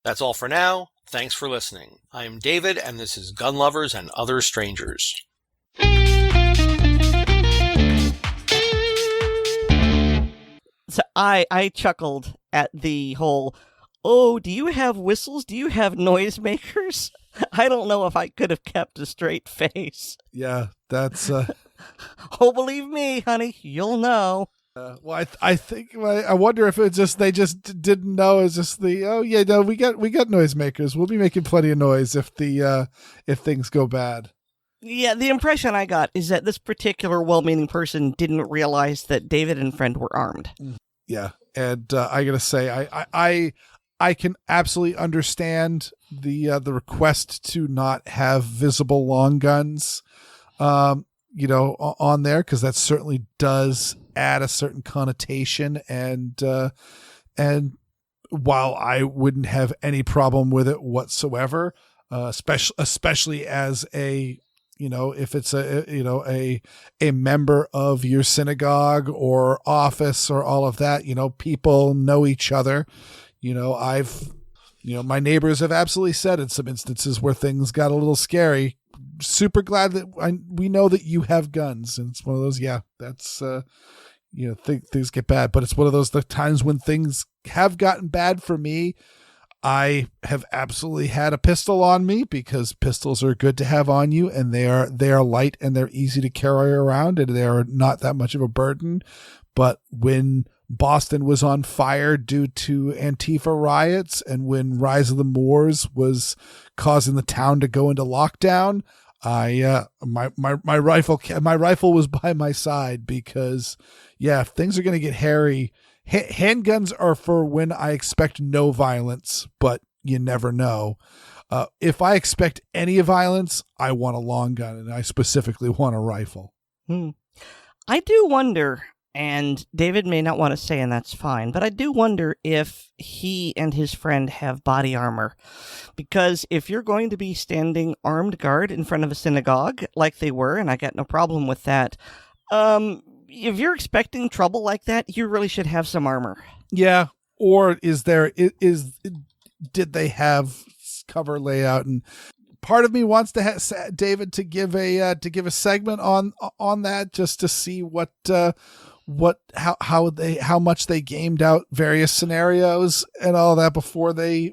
That's all for now. Thanks for listening. I'm David, and this is Gun Lovers and Other Strangers. So I chuckled at the whole, oh, do you have whistles? Do you have noisemakers? I don't know if I could have kept a straight face. Yeah, that's... Oh, believe me, honey, you'll know. Well, I think I wonder if it's just they just didn't know. It's just we got noisemakers. We'll be making plenty of noise if things go bad. Yeah, the impression I got is that this particular well-meaning person didn't realize that David and friend were armed. Yeah, and I gotta say, I can absolutely understand the request to not have visible long guns, on there, because that certainly does add a certain connotation, and while I wouldn't have any problem with it whatsoever, especially as a if it's a member of your synagogue or office or all of that, people know each other. My neighbors have absolutely said in some instances where things got a little scary super glad that we know that you have guns, and it's one of those. Yeah, that's things get bad, but it's one of those the times when things have gotten bad for me. I have absolutely had a pistol on me because pistols are good to have on you, and they are light and they're easy to carry around, and they are not that much of a burden. But when Boston was on fire due to Antifa riots, and when Rise of the Moors was causing the town to go into lockdown, my rifle was by my side because, if things are going to get hairy. Handguns are for when I expect no violence, but you never know. If I expect any violence, I want a long gun, and I specifically want a rifle. I do wonder, and David may not want to say, and that's fine, but I do wonder if he and his friend have body armor. Because if you're going to be standing armed guard in front of a synagogue, like they were, and I got no problem with that, if you're expecting trouble like that, you really should have some armor. Yeah. Or did they have cover layout? And part of me wants to have David to give a segment on that, just to see how much they gamed out various scenarios and all that before the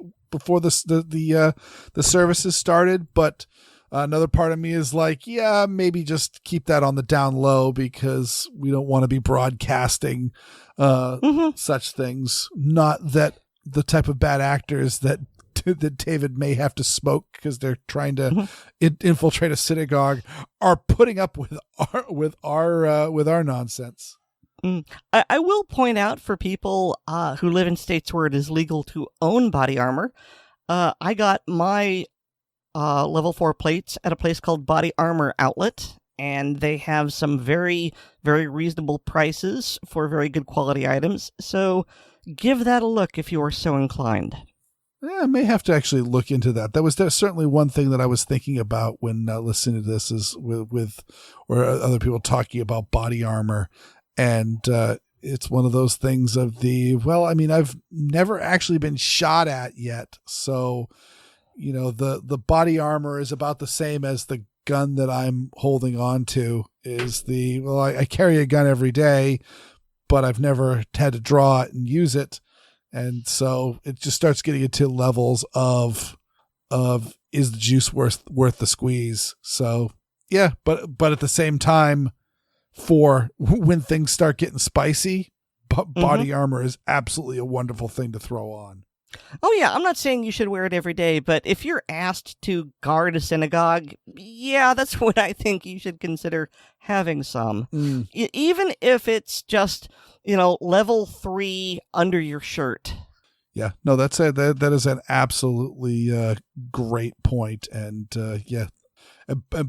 services started. But another part of me is like, maybe just keep that on the down low, because we don't want to be broadcasting such things. Not that the type of bad actors that David may have to smoke because they're trying to infiltrate a synagogue are putting up with our nonsense. I will point out for people who live in states where it is legal to own body armor, I got my level 4 plates at a place called Body Armor Outlet, and they have some very, very reasonable prices for very good quality items. So give that a look if you are so inclined. I may have to actually look into that. There's certainly one thing that I was thinking about when listening to this is with or other people talking about body armor, and it's one of those things of I've never actually been shot at yet, so. The body armor is about the same as the gun that I'm holding on to. I carry a gun every day, but I've never had to draw it and use it. And so it just starts getting into levels of is the juice worth the squeeze? So yeah, but at the same time, for when things start getting spicy, body armor is absolutely a wonderful thing to throw on. Oh, yeah, I'm not saying you should wear it every day, but if you're asked to guard a synagogue, that's when I think you should consider having some. Even if it's just, level 3 under your shirt. Yeah, no, that is an absolutely great point. And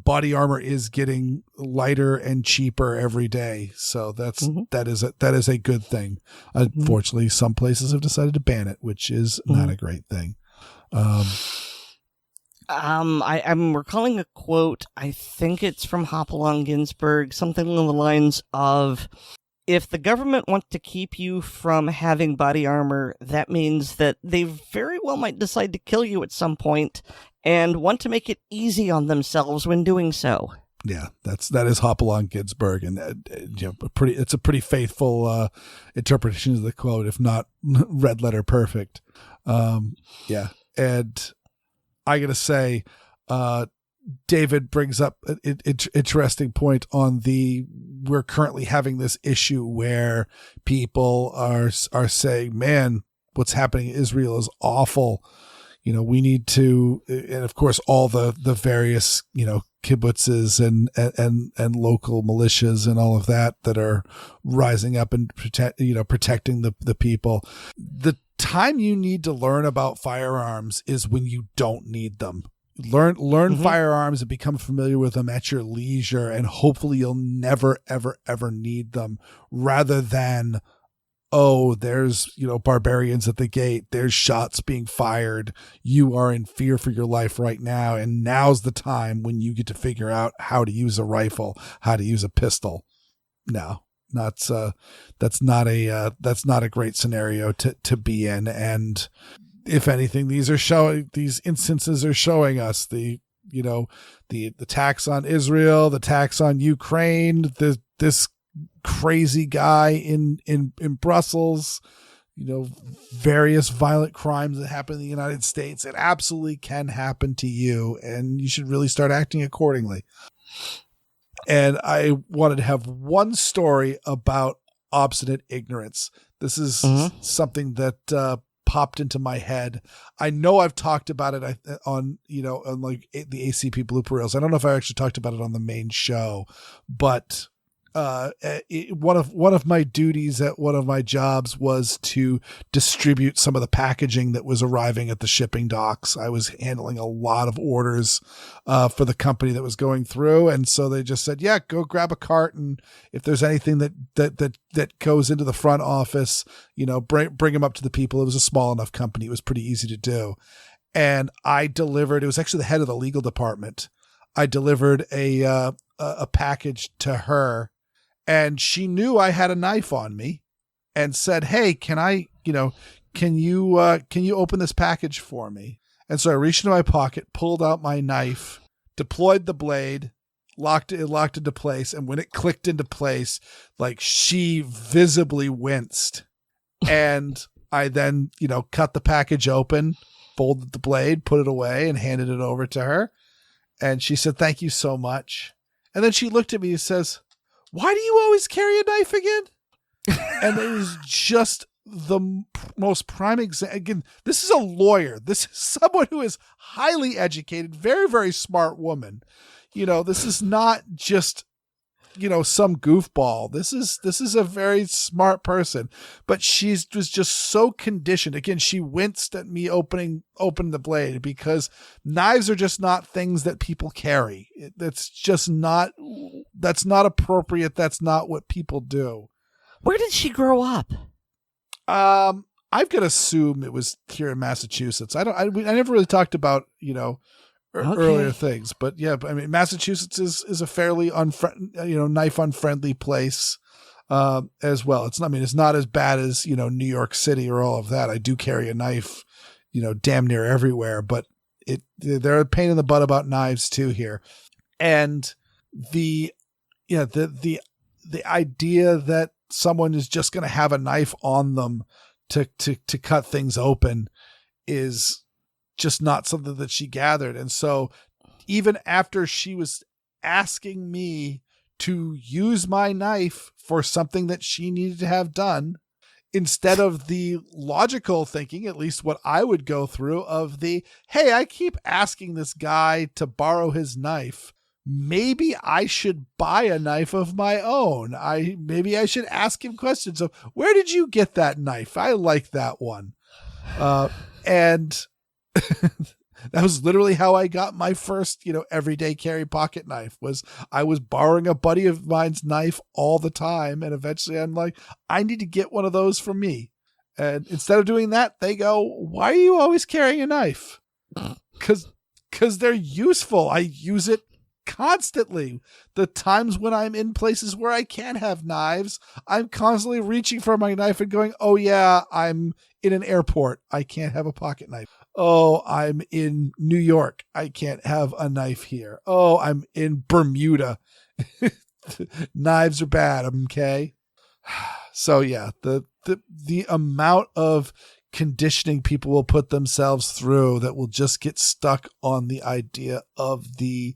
body armor is getting lighter and cheaper every day, so that is a good thing. Unfortunately, some places have decided to ban it, which is not a great thing. I'm recalling a quote. I think it's from Hopalong Ginsburg, something along the lines of, if the government wants to keep you from having body armor, that means that they very well might decide to kill you at some point and want to make it easy on themselves when doing so. Yeah, that is Hopalong Ginsburg, and it's a pretty faithful interpretation of the quote, if not red letter perfect. And I gotta say, David brings up an interesting point on we're currently having this issue where people are saying, man, what's happening in Israel is awful. We need to, and of course, all the various, kibbutzes and local militias and all of that are rising up and protecting the people. The time you need to learn about firearms is when you don't need them. Learn firearms and become familiar with them at your leisure, and hopefully you'll never, ever, ever need them, rather than, there's, barbarians at the gate. There's shots being fired. You are in fear for your life right now. And now's the time when you get to figure out how to use a rifle, how to use a pistol. No, that's not a great scenario to be in. And if anything, these instances are showing us the the tax on Israel, the tax on Ukraine, this crazy guy in Brussels, various violent crimes that happen in the United States. It absolutely can happen to you, and you should really start acting accordingly. And I wanted to have one story about obstinate ignorance. This is something that popped into my head. I know I've talked about it on like the ACP blooper reels. I don't know if I actually talked about it on the main show, but one of my duties at one of my jobs was to distribute some of the packaging that was arriving at the shipping docks. I was handling a lot of orders for the company that was going through, and so they just said, "Yeah, go grab a cart, and if there's anything that goes into the front office, bring them up to the people." It was a small enough company; it was pretty easy to do, and I delivered. It was actually the head of the legal department. I delivered a package to her. And she knew I had a knife on me and said, "Hey, can you open this package for me?" And so I reached into my pocket, pulled out my knife, deployed the blade, locked into place. And when it clicked into place, like, she visibly winced. And I then, cut the package open, folded the blade, put it away, and handed it over to her. And she said, "Thank you so much." And then she looked at me and says, "Why do you always carry a knife again?" And it was just the most prime example. Again, this is a lawyer. This is someone who is highly educated, very, very smart woman. This is not just, some goofball. This is a very smart person, but she was just so conditioned. Again, she winced at me opening the blade because knives are just not things that people carry. That's not appropriate. That's not what people do. Where did she grow up? I've got to assume it was here in Massachusetts. I never really talked about, earlier things, but yeah, I mean, Massachusetts is a fairly knife unfriendly place, as well. It's not as bad as, New York City or all of that. I do carry a knife, damn near everywhere, but they're a pain in the butt about knives too here. And the idea that someone is just going to have a knife on them to cut things open is just not something that she gathered. And so even after she was asking me to use my knife for something that she needed to have done, instead of the logical thinking, at least what I would go through, of the, "Hey, I keep asking this guy to borrow his knife. Maybe I should buy a knife of my own. Maybe I should ask him questions of, where did you get that knife? I like that one." And that was literally how I got my first, everyday carry pocket knife. I was borrowing a buddy of mine's knife all the time. And eventually I'm like, I need to get one of those for me. And instead of doing that, they go, "Why are you always carrying a knife?" Because they're useful. I use it constantly. The times when I'm in places where I can't have knives, I'm constantly reaching for my knife and going, "Oh yeah, I'm in an airport. I can't have a pocket knife. Oh, I'm in New York. I can't have a knife here. Oh, I'm in Bermuda. Knives are bad." Okay. So yeah, the amount of conditioning people will put themselves through that will just get stuck on the idea of the,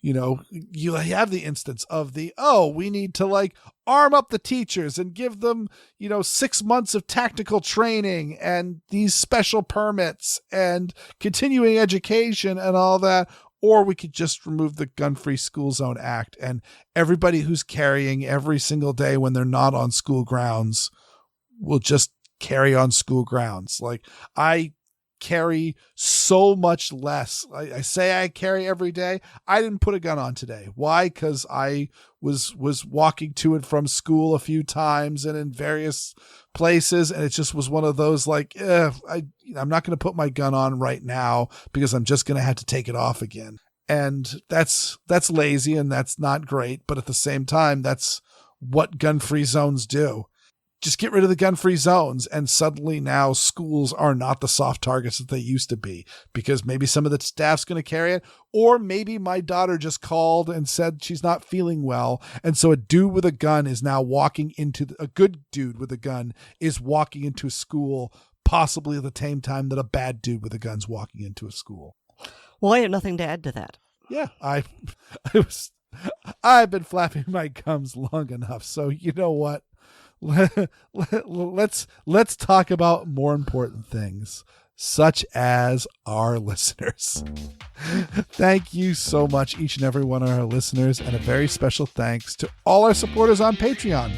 you have the instance of the, we need to arm up the teachers and give them, 6 months of tactical training and these special permits and continuing education and all that. Or we could just remove the Gun-Free School Zone Act, and everybody who's carrying every single day when they're not on school grounds will just carry on school grounds. I carry so much less. I say I carry every day. I didn't put a gun on today. Why? Because I was walking to and from school a few times and in various places, and it just was one of those I'm not going to put my gun on right now because I'm just going to have to take it off again. And that's lazy and that's not great, but at the same time, that's what gun-free zones do. just get rid of the gun-free zones. And suddenly now schools are not the soft targets that they used to be, because maybe some of the staff's going to carry it. Or maybe my daughter just called and said she's not feeling well. And so a dude with a gun is now walking into a good dude with a gun is walking into a school, possibly at the same time that a bad dude with a gun's walking into a school. Well, I have nothing to add to that. Yeah, I've been flapping my gums long enough. So you know what? Let's talk about more important things, such as our listeners. Thank you so much, each and every one of our listeners, and a very special thanks to all our supporters on Patreon.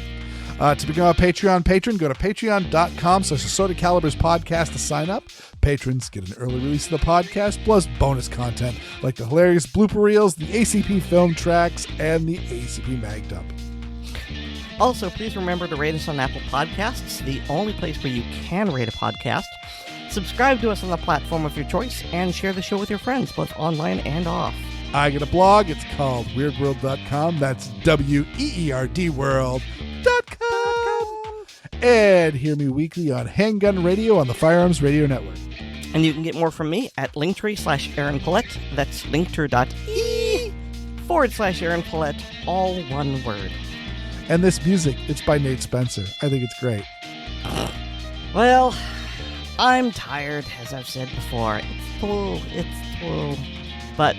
To become a Patreon patron, go to patreon.com/Assorted Calibers podcast to sign up. Patrons get an early release of the podcast, plus bonus content like the hilarious blooper reels, the ACP film tracks, and the ACP mag dump. Also, please remember to rate us on Apple Podcasts, the only place where you can rate a podcast. Subscribe to us on the platform of your choice, and share the show with your friends, both online and off. I get a blog. It's called Weer'dWorld.com. That's WEERDworld.com. And hear me weekly on Handgun Radio on the Firearms Radio Network. And you can get more from me at Linktree/Aaron Paulette. That's linktree.ee/Aaron Paulette, all one word. And this music, it's by Nate Spencer. I think it's great. Well, I'm tired, as I've said before. It's true. But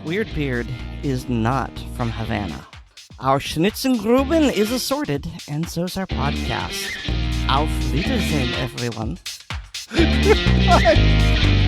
Weer'd is not from Havana. Our Schnitzengruben is assorted, and so's our podcast. Auf Wiedersehen, everyone. Bye.